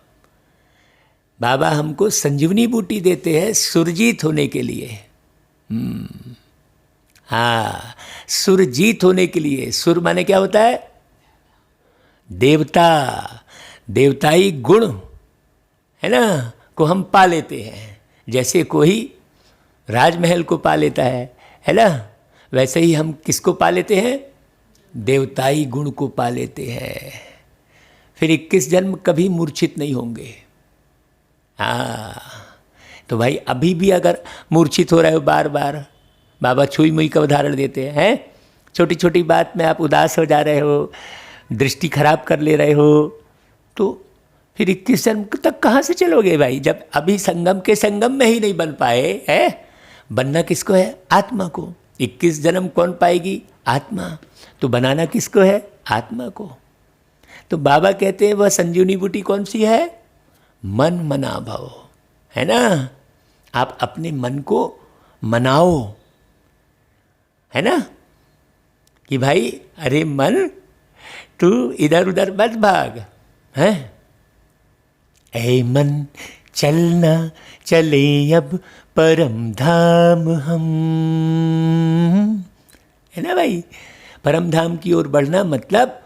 बाबा हमको संजीवनी बूटी देते हैं सुरजीत होने के लिए। हाँ, सुरजीत होने के लिए। सुर माने क्या होता है? देवता, देवताई गुण, है ना, को हम पा लेते हैं। जैसे कोई राजमहल को पा लेता है ना, वैसे ही हम किसको पा लेते हैं? देवताई गुण को पा लेते हैं। फिर 21 जन्म कभी मूर्छित नहीं होंगे। हाँ, तो भाई अभी भी अगर मूर्छित हो रहे हो बार बार, बाबा छुई मुई का उदाहरण देते हैं। छोटी छोटी बात में आप उदास हो जा रहे हो, दृष्टि खराब कर ले रहे हो तो फिर 21 जन्म तक कहाँ से चलोगे भाई, जब अभी संगम के संगम में ही नहीं बन पाए है। बनना किसको है? आत्मा को। 21 जन्म कौन पाएगी? आत्मा। तो बनाना किसको है? आत्मा को। तो बाबा कहते हैं वह संजीवनी बूटी कौन सी है? मन मना भव, है ना। आप अपने मन को मनाओ, है ना, कि भाई अरे मन तू इधर उधर मत भाग, है। ऐ मन चलना चले अब परम धाम हम, है ना भाई। परम धाम की ओर बढ़ना मतलब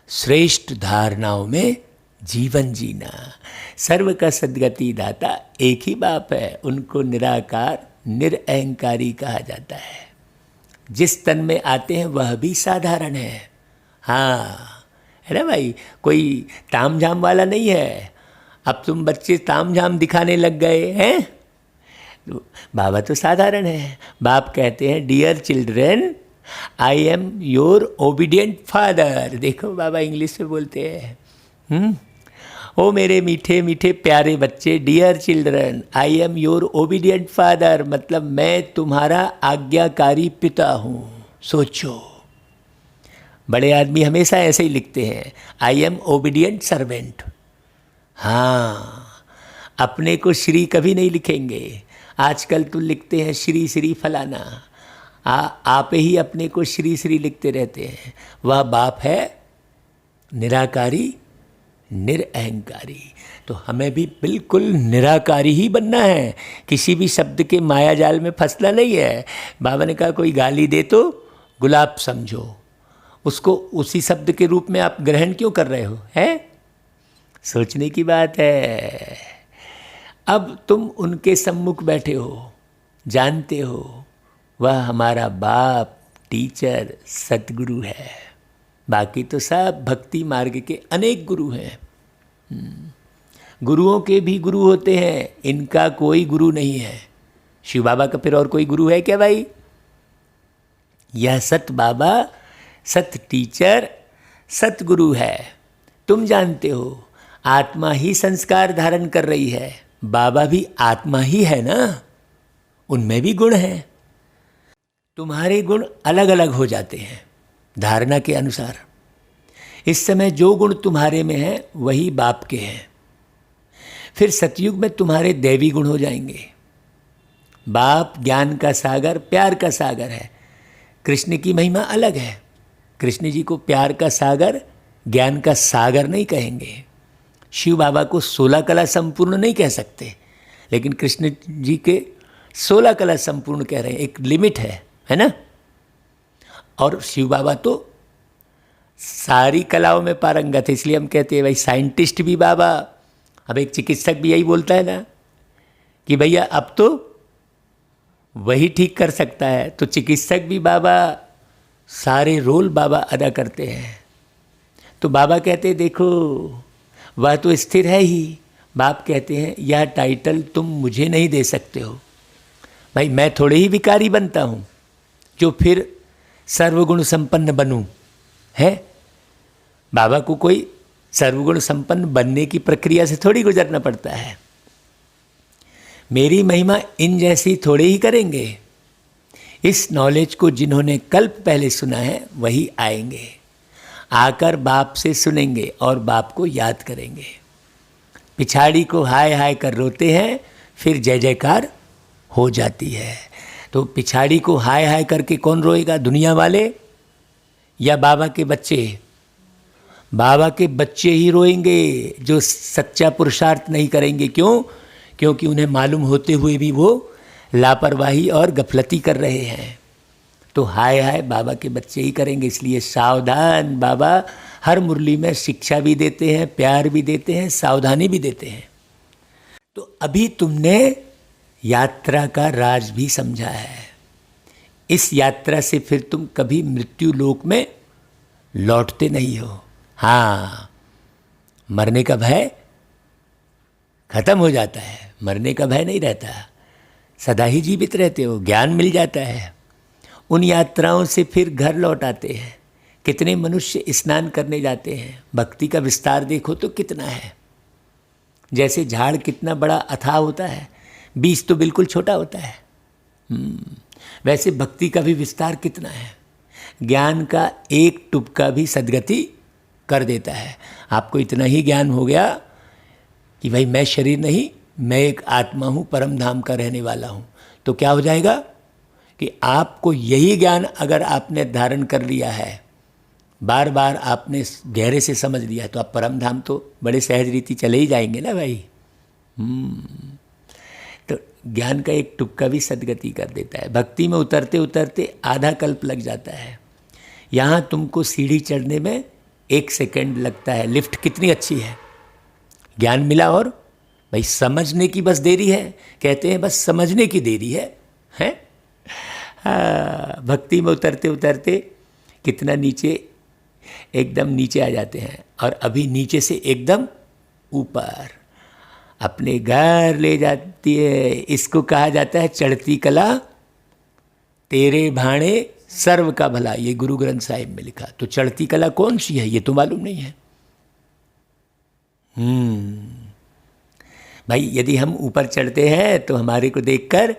श्रेष्ठ धारणाओं में जीवन जीना। सर्व का सद्गति दाता एक ही बाप है, उनको निराकार निरअहंकारी कहा जाता है। जिस तन में आते हैं वह भी साधारण है, हाँ, है ना भाई। कोई ताम झाम वाला नहीं है। अब तुम बच्चे ताम झाम दिखाने लग गए हैं, तो बाबा तो साधारण है। बाप कहते हैं dear children I am your obedient father. देखो बाबा इंग्लिश में बोलते हैं, ओ मेरे मीठे मीठे प्यारे बच्चे, dear children I am your obedient father, मतलब मैं तुम्हारा आज्ञाकारी पिता हूँ। सोचो, बड़े आदमी हमेशा ऐसे ही लिखते हैं, आई एम ओबीडियंट सर्वेंट। हाँ, अपने को श्री कभी नहीं लिखेंगे। आजकल तो लिखते हैं श्री श्री फलाना, आप ही अपने को श्री श्री लिखते रहते हैं। वह बाप है निराकारी निरअहंकारी। तो हमें भी बिल्कुल निराकारी ही बनना है, किसी भी शब्द के माया जाल में फंसना नहीं है। बाबा ने कहा कोई गाली दे तो गुलाब समझो, उसको उसी शब्द के रूप में आप ग्रहण क्यों कर रहे हो, है। सोचने की बात है। अब तुम उनके सम्मुख बैठे हो, जानते हो वह हमारा बाप टीचर सतगुरु है। बाकी तो सब भक्ति मार्ग के अनेक गुरु हैं। गुरुओं के भी गुरु होते हैं, इनका कोई गुरु नहीं है। शिव बाबा का फिर और कोई गुरु है क्या भाई? यह सत बाबा, सत टीचर, सतगुरु है। तुम जानते हो आत्मा ही संस्कार धारण कर रही है। बाबा भी आत्मा ही है ना, उनमें भी गुण हैं। तुम्हारे गुण अलग अलग हो जाते हैं धारणा के अनुसार। इस समय जो गुण तुम्हारे में है वही बाप के हैं। फिर सतयुग में तुम्हारे दैवी गुण हो जाएंगे। बाप ज्ञान का सागर, प्यार का सागर है। कृष्ण की महिमा अलग है। कृष्ण जी को प्यार का सागर, ज्ञान का सागर नहीं कहेंगे। शिव बाबा को 16 कला संपूर्ण नहीं कह सकते, लेकिन कृष्ण जी के 16 कला संपूर्ण कह रहे हैं। एक लिमिट है ना। और शिव बाबा तो सारी कलाओं में पारंगत है, इसलिए हम कहते हैं भाई साइंटिस्ट भी बाबा। अब एक चिकित्सक भी यही बोलता है ना कि भैया अब तो वही ठीक कर सकता है। तो चिकित्सक भी बाबा, सारे रोल बाबा अदा करते हैं। तो बाबा कहते हैं देखो वह तो स्थिर है ही। बाप कहते हैं यह टाइटल तुम मुझे नहीं दे सकते हो। भाई मैं थोड़े ही विकारी बनता हूँ जो फिर सर्वगुण संपन्न बनूं, है। बाबा को कोई सर्वगुण संपन्न बनने की प्रक्रिया से थोड़ी गुजरना पड़ता है। मेरी महिमा इन जैसी थोड़े ही करेंगे। इस नॉलेज को जिन्होंने कल्प पहले सुना है वही आएंगे, आकर बाप से सुनेंगे और बाप को याद करेंगे। पिछाड़ी को हाय हाय कर रोते हैं, फिर जय जयकार हो जाती है। तो पिछाड़ी को हाय हाय करके कौन रोएगा? दुनिया वाले या बाबा के बच्चे? बाबा के बच्चे ही रोएंगे जो सच्चा पुरुषार्थ नहीं करेंगे। क्यों? क्योंकि उन्हें मालूम होते हुए भी वो लापरवाही और गफलती कर रहे हैं। तो हाय हाय बाबा के बच्चे ही करेंगे। इसलिए सावधान। बाबा हर मुरली में शिक्षा भी देते हैं, प्यार भी देते हैं, सावधानी भी देते हैं। तो अभी तुमने यात्रा का राज भी समझा है। इस यात्रा से फिर तुम कभी मृत्यु लोक में लौटते नहीं हो। हाँ, मरने का भय खत्म हो जाता है, मरने का भय नहीं रहता, सदा ही जीवित रहते हो, ज्ञान मिल जाता है। उन यात्राओं से फिर घर लौट आते हैं। कितने मनुष्य स्नान करने जाते हैं, भक्ति का विस्तार देखो तो कितना है। जैसे झाड़ कितना बड़ा अथाह होता है, बीज तो बिल्कुल छोटा होता है, वैसे भक्ति का भी विस्तार कितना है। ज्ञान का एक टुपका भी सद्गति कर देता है। आपको इतना ही ज्ञान हो गया कि भाई मैं शरीर नहीं, मैं एक आत्मा हूँ, परम धाम का रहने वाला हूँ, तो क्या हो जाएगा कि आपको यही ज्ञान अगर आपने धारण कर लिया है, बार बार आपने गहरे से समझ लिया है, तो आप परम धाम तो बड़े सहज रीति चले ही जाएंगे ना भाई। तो ज्ञान का एक टुक्का भी सद्गति कर देता है। भक्ति में उतरते उतरते आधा कल्प लग जाता है। यहाँ तुमको सीढ़ी चढ़ने में 1 सेकंड लगता है। लिफ्ट कितनी अच्छी है, ज्ञान मिला और भाई समझने की बस देरी है। कहते हैं बस समझने की देरी है, हैं? भक्ति में उतरते उतरते कितना नीचे, एकदम नीचे आ जाते हैं, और अभी नीचे से एकदम ऊपर अपने घर ले जाती है। इसको कहा जाता है चढ़ती कला तेरे भाणे सर्व का भला, ये गुरु ग्रंथ साहिब में लिखा। तो चढ़ती कला कौन सी है ये तो मालूम नहीं है। भाई यदि हम ऊपर चढ़ते हैं तो हमारे को देखकर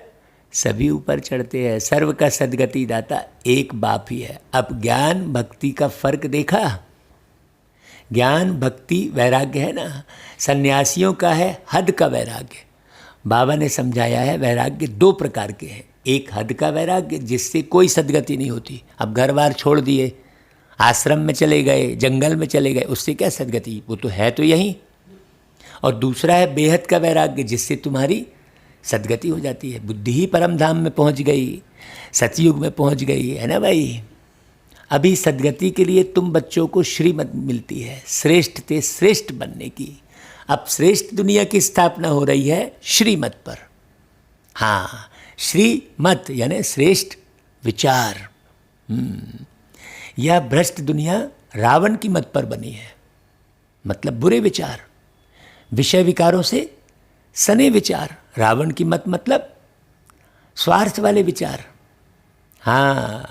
सभी ऊपर चढ़ते हैं। सर्व का सद्गति दाता एक बाप ही है। अब ज्ञान भक्ति का फर्क देखा। ज्ञान भक्ति वैराग्य है ना, सन्यासियों का है हद का वैराग्य। बाबा ने समझाया है वैराग्य 2 प्रकार के हैं। एक हद का वैराग्य जिससे कोई सद्गति नहीं होती, अब घर बार छोड़ दिए, आश्रम में चले गए, जंगल में चले गए, उससे क्या सद्गति, वो तो है तो यहीं। और दूसरा है बेहद का वैराग्य जिससे तुम्हारी सद्गति हो जाती है। बुद्धि ही परम धाम में पहुंच गई, सतयुग में पहुंच गई, है ना भाई। अभी सद्गति के लिए तुम बच्चों को श्रीमत मिलती है, श्रेष्ठ ते श्रेष्ठ बनने की। अब श्रेष्ठ दुनिया की स्थापना हो रही है श्रीमत पर। हाँ, श्रीमत यानी श्रेष्ठ विचार। यह भ्रष्ट दुनिया रावण की मत पर बनी है, मतलब बुरे विचार, विषय विकारों से सने विचार। रावण की मत मतलब स्वार्थ वाले विचार। हाँ,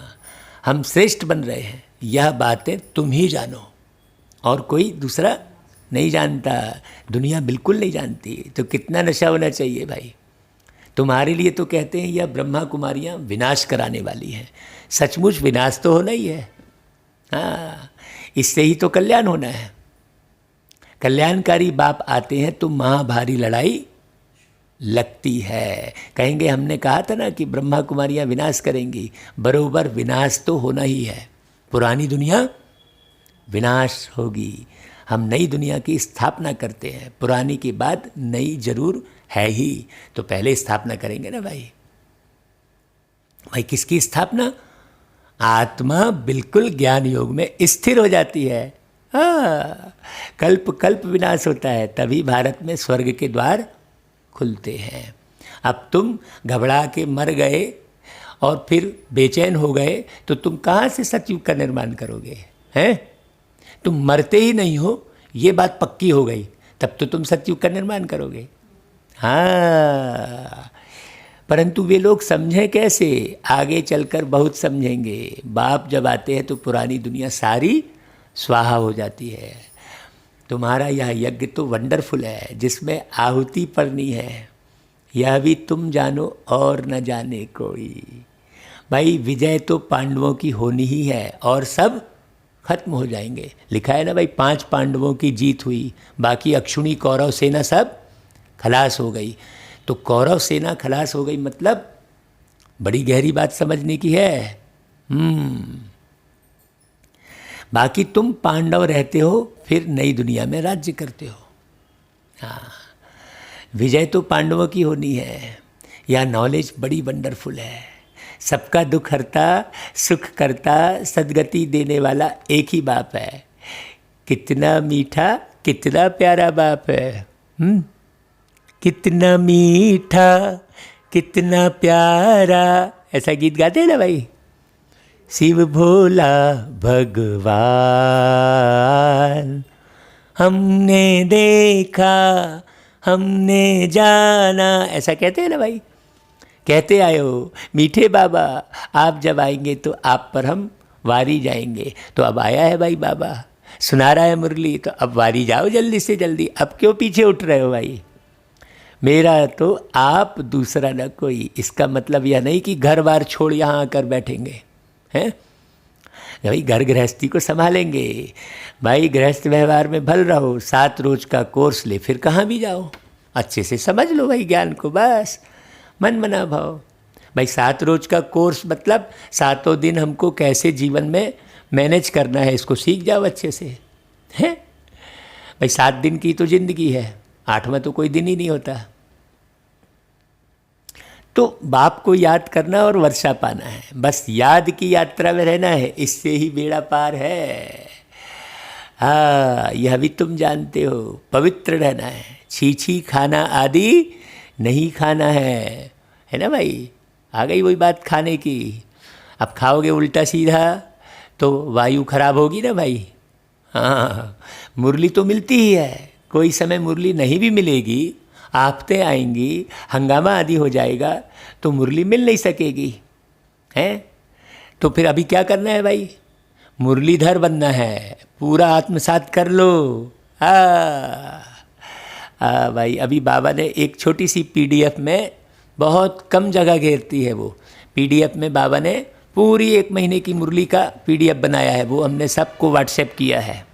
हम श्रेष्ठ बन रहे हैं, यह बातें तुम ही जानो, और कोई दूसरा नहीं जानता। दुनिया बिल्कुल नहीं जानती। तो कितना नशा होना चाहिए भाई। तुम्हारे लिए तो कहते हैं यह ब्रह्मा कुमारियाँ विनाश कराने वाली हैं। सचमुच विनाश तो होना ही है। हाँ, इससे ही तो कल्याण होना है। कल्याणकारी बाप आते हैं तो महाभारी लड़ाई लगती है। कहेंगे हमने कहा था ना कि ब्रह्मा कुमारियाँ विनाश करेंगी, बरोबर विनाश तो होना ही है। पुरानी दुनिया विनाश होगी, हम नई दुनिया की स्थापना करते हैं। पुरानी के बाद नई जरूर है ही, तो पहले स्थापना करेंगे ना भाई। भाई किसकी स्थापना? आत्मा बिल्कुल ज्ञान योग में स्थिर हो जाती है। हाँ, कल्प कल्प विनाश होता है, तभी भारत में स्वर्ग के द्वार खुलते हैं। अब तुम घबरा के मर गए और फिर बेचैन हो गए तो तुम कहाँ से सतयुग का निर्माण करोगे? हैं? तुम मरते ही नहीं हो, ये बात पक्की हो गई, तब तो तुम सतयुग का निर्माण करोगे। हाँ, परंतु वे लोग समझें कैसे? आगे चलकर बहुत समझेंगे। बाप जब आते हैं तो पुरानी दुनिया सारी स्वाहा हो जाती है। तुम्हारा यह यज्ञ तो वंडरफुल है जिसमें आहुति पड़नी है, यह भी तुम जानो और न जाने कोई। भाई विजय तो पांडवों की होनी ही है और सब खत्म हो जाएंगे। लिखा है ना भाई, 5 पांडवों की जीत हुई, बाकी अक्षुणी कौरव सेना सब खलास हो गई। तो कौरव सेना खलास हो गई मतलब बड़ी गहरी बात समझने की है। बाकी तुम पांडव रहते हो, फिर नई दुनिया में राज्य करते हो। हाँ, विजय तो पांडवों की होनी है। यह नॉलेज बड़ी वंडरफुल है। सबका दुख हरता, सुख करता, सद्गति देने वाला एक ही बाप है। कितना मीठा, कितना प्यारा बाप है। कितना मीठा, कितना प्यारा, ऐसा गीत गाते हैं ना भाई। शिव भोला भगवान, हमने देखा, हमने जाना, ऐसा कहते हैं ना भाई। कहते आए हो मीठे बाबा, आप जब आएंगे तो आप पर हम वारी जाएंगे। तो अब आया है भाई बाबा, सुना रहा है मुरली, तो अब वारी जाओ जल्दी से जल्दी। अब क्यों पीछे उठ रहे हो भाई? मेरा तो आप, दूसरा न कोई। इसका मतलब यह नहीं कि घर बार छोड़ यहाँ आकर बैठेंगे, हैं? भाई घर गृहस्थी को संभालेंगे, भाई गृहस्थ व्यवहार में भल रहो, 7 रोज का कोर्स ले, फिर कहाँ भी जाओ, अच्छे से समझ लो भाई ज्ञान को, बस मन मना भाव। भाई 7 रोज का कोर्स मतलब 7 दिन हमको कैसे जीवन में मैनेज करना है, इसको सीख जाओ अच्छे से, हैं? भाई 7 दिन की तो जिंदगी है, 8वां तो कोई दिन ही नहीं होता। तो बाप को याद करना और वर्षा पाना है, बस याद की यात्रा में रहना है, इससे ही बेड़ा पार है। हाँ, यह भी तुम जानते हो, पवित्र रहना है, छी खाना आदि नहीं खाना है ना भाई? आ गई वही बात खाने की। अब खाओगे उल्टा सीधा तो वायु खराब होगी ना भाई। हाँ, मुरली तो मिलती ही है, कोई समय मुरली नहीं भी मिलेगी, आफतें आएंगी, हंगामा आदि हो जाएगा, तो मुरली मिल नहीं सकेगी, हैं? तो फिर अभी क्या करना है भाई? मुरलीधर बनना है, पूरा आत्मसात कर लो। भाई अभी बाबा ने एक छोटी सी PDF में, बहुत कम जगह घेरती है वो PDF में, बाबा ने पूरी 1 महीने की मुरली का PDF बनाया है, वो हमने सबको व्हाट्सएप किया है।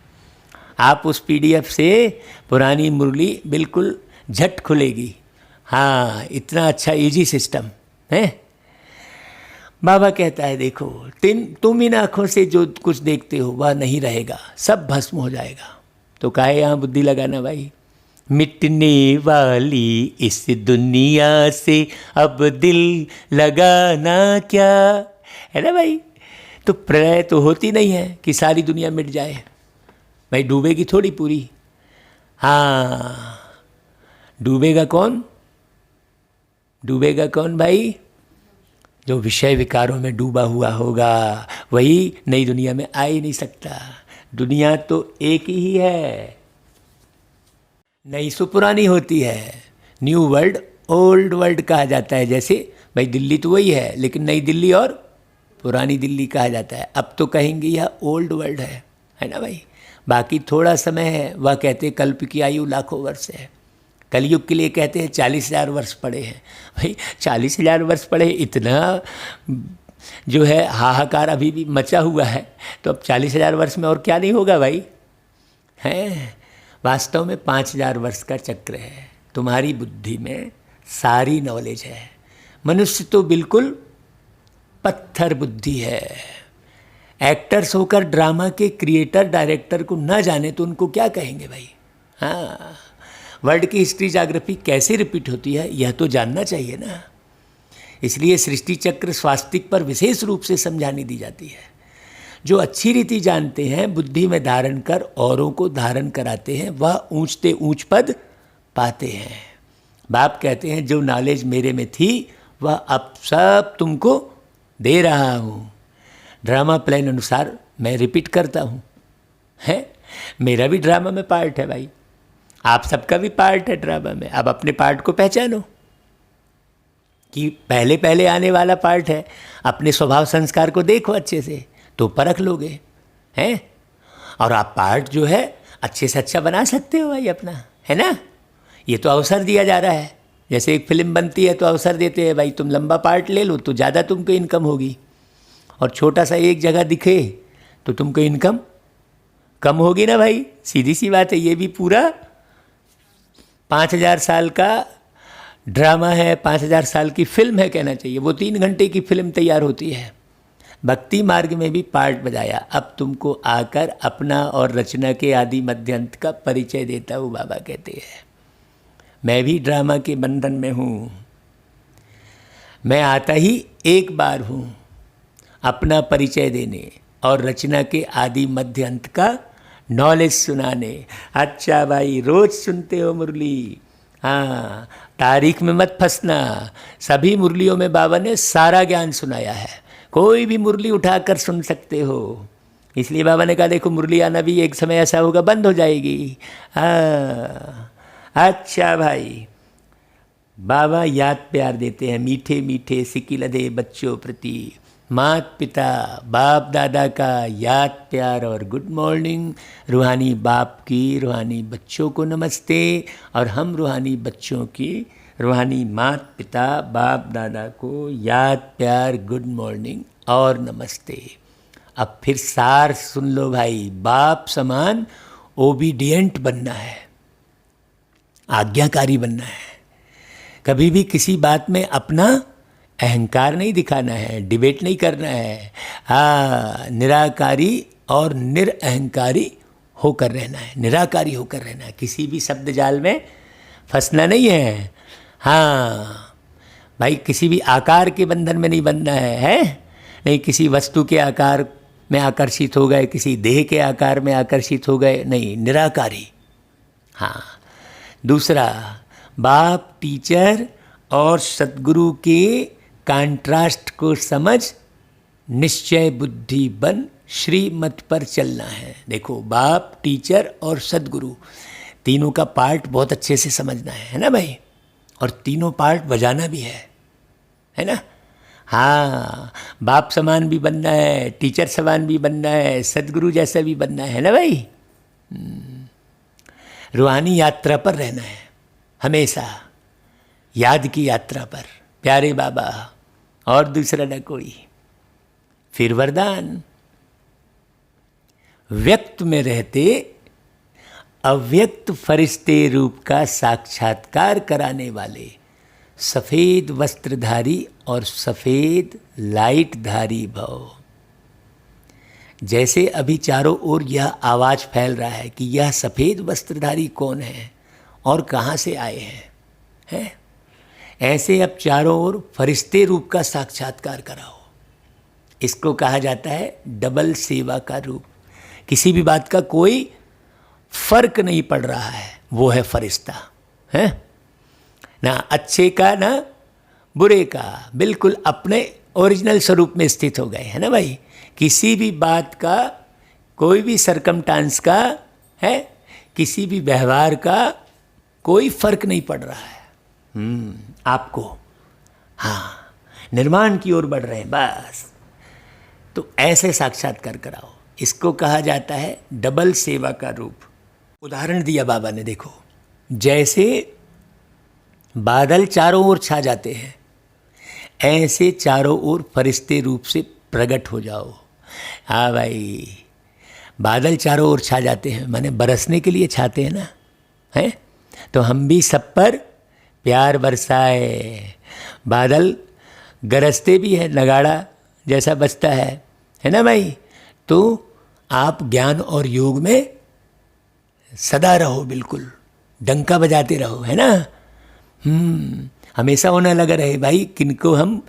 आप उस PDF से पुरानी मुरली बिल्कुल झट खुलेगी। हाँ, इतना अच्छा इजी सिस्टम है। बाबा कहता है देखो, तुम इन आँखों से जो कुछ देखते हो वह नहीं रहेगा, सब भस्म हो जाएगा। तो काहे यहाँ बुद्धि लगाना भाई? मिटने वाली इस दुनिया से अब दिल लगाना क्या, है ना भाई? तो प्रलय तो होती नहीं है कि सारी दुनिया मिट जाए भाई, डूबेगी थोड़ी पूरी। हाँ, डूबेगा कौन? डूबेगा कौन भाई? जो विषय विकारों में डूबा हुआ होगा, वही नई दुनिया में आ ही नहीं सकता। दुनिया तो एक ही है, नई सो पुरानी होती है। न्यू वर्ल्ड ओल्ड वर्ल्ड कहा जाता है। जैसे भाई दिल्ली तो वही है, लेकिन नई दिल्ली और पुरानी दिल्ली कहा जाता है। अब तो कहेंगे यह ओल्ड वर्ल्ड है ना भाई? बाकी थोड़ा समय है, वह कहते हैं कल्प की आयु लाखों वर्ष है। कलयुग के लिए कहते हैं 40,000 वर्ष पड़े हैं। भाई 40,000 वर्ष पड़े, इतना जो है हाहाकार अभी भी मचा हुआ है, तो अब 40,000 वर्ष में और क्या नहीं होगा भाई? हैं? वास्तव में 5,000 वर्ष का चक्र है। तुम्हारी बुद्धि में सारी नॉलेज है। मनुष्य तो बिल्कुल पत्थर बुद्धि है। एक्टर्स होकर ड्रामा के क्रिएटर डायरेक्टर को ना जाने तो उनको क्या कहेंगे भाई? हाँ, वर्ल्ड की हिस्ट्री ज्योग्राफी कैसे रिपीट होती है यह तो जानना चाहिए ना। इसलिए सृष्टि चक्र स्वास्तिक पर विशेष रूप से समझानी दी जाती है। जो अच्छी रीति जानते हैं, बुद्धि में धारण कर औरों को धारण कराते हैं, वह ऊंचते ऊंच पद पाते हैं। बाप कहते हैं जो नॉलेज मेरे में थी वह अब सब तुमको दे रहा हूँ। ड्रामा प्लान अनुसार मैं रिपीट करता हूँ, है? मेरा भी ड्रामा में पार्ट है भाई, आप सबका भी पार्ट है ड्रामा में। अब अपने पार्ट को पहचानो कि पहले पहले आने वाला पार्ट है। अपने स्वभाव संस्कार को देखो अच्छे से, तो परख लोगे, हैं? और आप पार्ट जो है अच्छे से अच्छा बना सकते हो भाई अपना, है ना? ये तो अवसर दिया जा रहा है। जैसे एक फिल्म बनती है तो अवसर देते हैं भाई, तुम लंबा पार्ट ले लो तो ज़्यादा तुमको इनकम होगी, और छोटा सा एक जगह दिखे तो तुमको इनकम कम होगी ना भाई। सीधी सी बात है। ये भी पूरा 5,000 साल का ड्रामा है, 5,000 साल की फिल्म है कहना चाहिए। वो 3 घंटे की फिल्म तैयार होती है। भक्ति मार्ग में भी पार्ट बजाया। अब तुमको आकर अपना और रचना के आदि मध्यंत का परिचय देता हूँ। बाबा कहते हैं मैं भी ड्रामा के बंधन में हूँ। मैं आता ही एक बार हूँ अपना परिचय देने और रचना के आदि मध्यंत का नॉलेज सुनाने। अच्छा भाई, रोज सुनते हो मुरली? हाँ, तारीख में मत फंसना। सभी मुरलियों में बाबा ने सारा ज्ञान सुनाया है, कोई भी मुरली उठाकर सुन सकते हो। इसलिए बाबा ने कहा देखो मुरली आना भी एक समय ऐसा होगा बंद हो जाएगी। हाँ, अच्छा भाई, बाबा याद प्यार देते हैं मीठे मीठे सिकिलदे बच्चों प्रति। माता पिता बाप दादा का याद प्यार और गुड मॉर्निंग। रूहानी बाप की रूहानी बच्चों को नमस्ते, और हम रूहानी बच्चों की रूहानी माता पिता बाप दादा को याद प्यार गुड मॉर्निंग और नमस्ते। अब फिर सार सुन लो भाई, बाप समान ओबीडियंट बनना है, आज्ञाकारी बनना है। कभी भी किसी बात में अपना अहंकार नहीं दिखाना है, डिबेट नहीं करना है। हाँ, निराकारी और निरअहंकारी होकर रहना है, निराकारी होकर रहना है। किसी भी शब्द जाल में फंसना नहीं है। हाँ भाई, किसी भी आकार के बंधन में नहीं बनना है? नहीं, किसी वस्तु के आकार में आकर्षित हो गए, किसी देह के आकार में आकर्षित हो गए, नहीं, निराकारी। हाँ, दूसरा, बाप टीचर और सद्गुरु के कंट्रास्ट को समझ निश्चय बुद्धि बन श्रीमत पर चलना है। देखो, बाप टीचर और सद्गुरु तीनों का पार्ट बहुत अच्छे से समझना है ना भाई, और तीनों पार्ट बजाना भी है ना। हाँ, बाप समान भी बनना है, टीचर समान भी बनना है, सद्गुरु जैसा भी बनना है ना भाई। रूहानी यात्रा पर रहना है, हमेशा याद की यात्रा पर, प्यारे बाबा और दूसरा न कोई। फिर वरदान, व्यक्त में रहते अव्यक्त फरिश्ते रूप का साक्षात्कार कराने वाले सफेद वस्त्रधारी और सफेद लाइटधारी भव। जैसे अभी चारों ओर यह आवाज फैल रहा है कि यह सफेद वस्त्रधारी कौन है और कहाँ से आए हैं, ऐसे अब चारों ओर फरिश्ते रूप का साक्षात्कार कराओ। इसको कहा जाता है डबल सेवा का रूप। किसी भी बात का कोई फर्क नहीं पड़ रहा है, वो है फरिश्ता, है ना, अच्छे का ना बुरे का, बिल्कुल अपने ओरिजिनल स्वरूप में स्थित हो गए, है ना भाई। किसी भी बात का, कोई भी सरकमस्टांस का, है किसी भी व्यवहार का कोई फर्क नहीं पड़ रहा है आपको। हाँ, निर्माण की ओर बढ़ रहे हैं बस। तो ऐसे साक्षात्कार कराओ, इसको कहा जाता है डबल सेवा का रूप। उदाहरण दिया बाबा ने, देखो, जैसे बादल चारों ओर छा जाते हैं, ऐसे चारों ओर फरिश्ते रूप से प्रकट हो जाओ। हाँ भाई, बादल चारों ओर छा जाते हैं, माने बरसने के लिए छाते हैं ना, हैं? तो हम भी सब पर प्यार बरसाए। बादल गरजते भी है, नगाड़ा जैसा बजता है ना भाई। तो आप ज्ञान और योग में सदा रहो, बिल्कुल डंका बजाते रहो, है ना। हमेशा होना लगा रहे भाई, किनको हम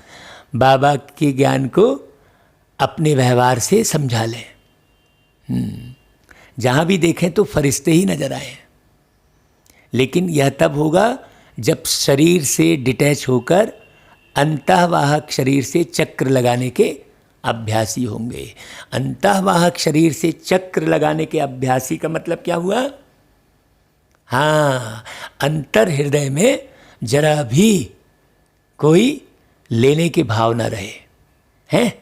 बाबा के ज्ञान को अपने व्यवहार से समझा लें। जहाँ भी देखें तो फरिश्ते ही नजर आए। लेकिन यह तब होगा जब शरीर से डिटैच होकर अंतःवाहक शरीर से चक्र लगाने के अभ्यासी होंगे। अंतःवाहक शरीर से चक्र लगाने के अभ्यासी का मतलब क्या हुआ? हाँ, अंतर हृदय में जरा भी कोई लेने के भाव न रहे, हैं?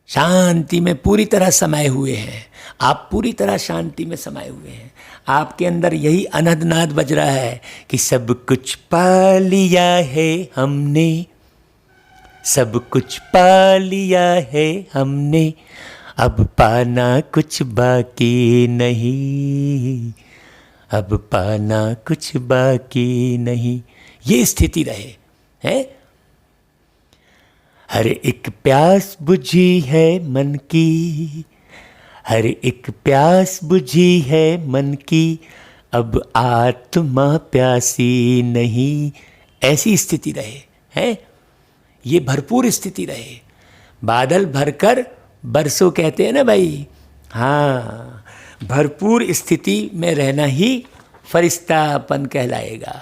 शांति में पूरी तरह समाये हुए हैं। आप पूरी तरह शांति में समाये हुए हैं। आपके अंदर यही अनहद नाद बज रहा है कि सब कुछ पा लिया है हमने, सब कुछ पा लिया है हमने, अब पाना कुछ बाकी नहीं, अब पाना कुछ बाकी नहीं। ये स्थिति रहे, है? हर एक प्यास बुझी है मन की, हर एक प्यास बुझी है मन की, अब आत्मा प्यासी नहीं। ऐसी स्थिति रहे, है? ये भरपूर स्थिति रहे। बादल भरकर बरसों कहते हैं ना भाई। हाँ, भरपूर स्थिति में रहना ही फरिश्तापन कहलाएगा।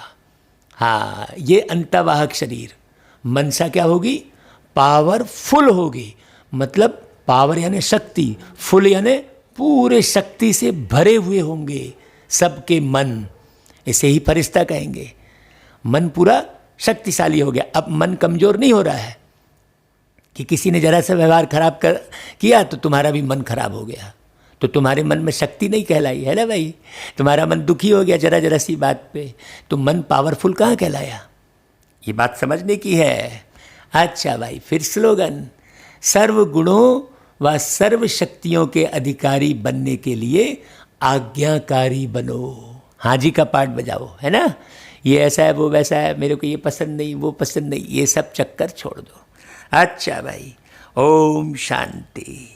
हाँ, ये अंतःवाहक शरीर, मनसा क्या होगी? पावरफुल होगी। मतलब पावर यानी शक्ति, फुल यानी पूरे शक्ति से भरे हुए होंगे सबके मन। इसे ही फरिश्ता कहेंगे। मन पूरा शक्तिशाली हो गया। अब मन कमजोर नहीं हो रहा है, कि किसी ने जरा सा व्यवहार खराब किया तो तुम्हारा भी मन खराब हो गया, तो तुम्हारे मन में शक्ति नहीं कहलाई, है ना भाई। तुम्हारा मन दुखी हो गया जरा जरा सी बात पे, तो मन पावरफुल कहाँ कहलाया। ये बात समझने की है। अच्छा भाई, फिर स्लोगन, सर्व गुणों व सर्व शक्तियों के अधिकारी बनने के लिए आज्ञाकारी बनो। हाँ जी का पाठ बजाओ, है ना। ये ऐसा है, वो वैसा है, मेरे को ये पसंद नहीं, वो पसंद नहीं, ये सब चक्कर छोड़ दो। अच्छा भाई, ओम शांति।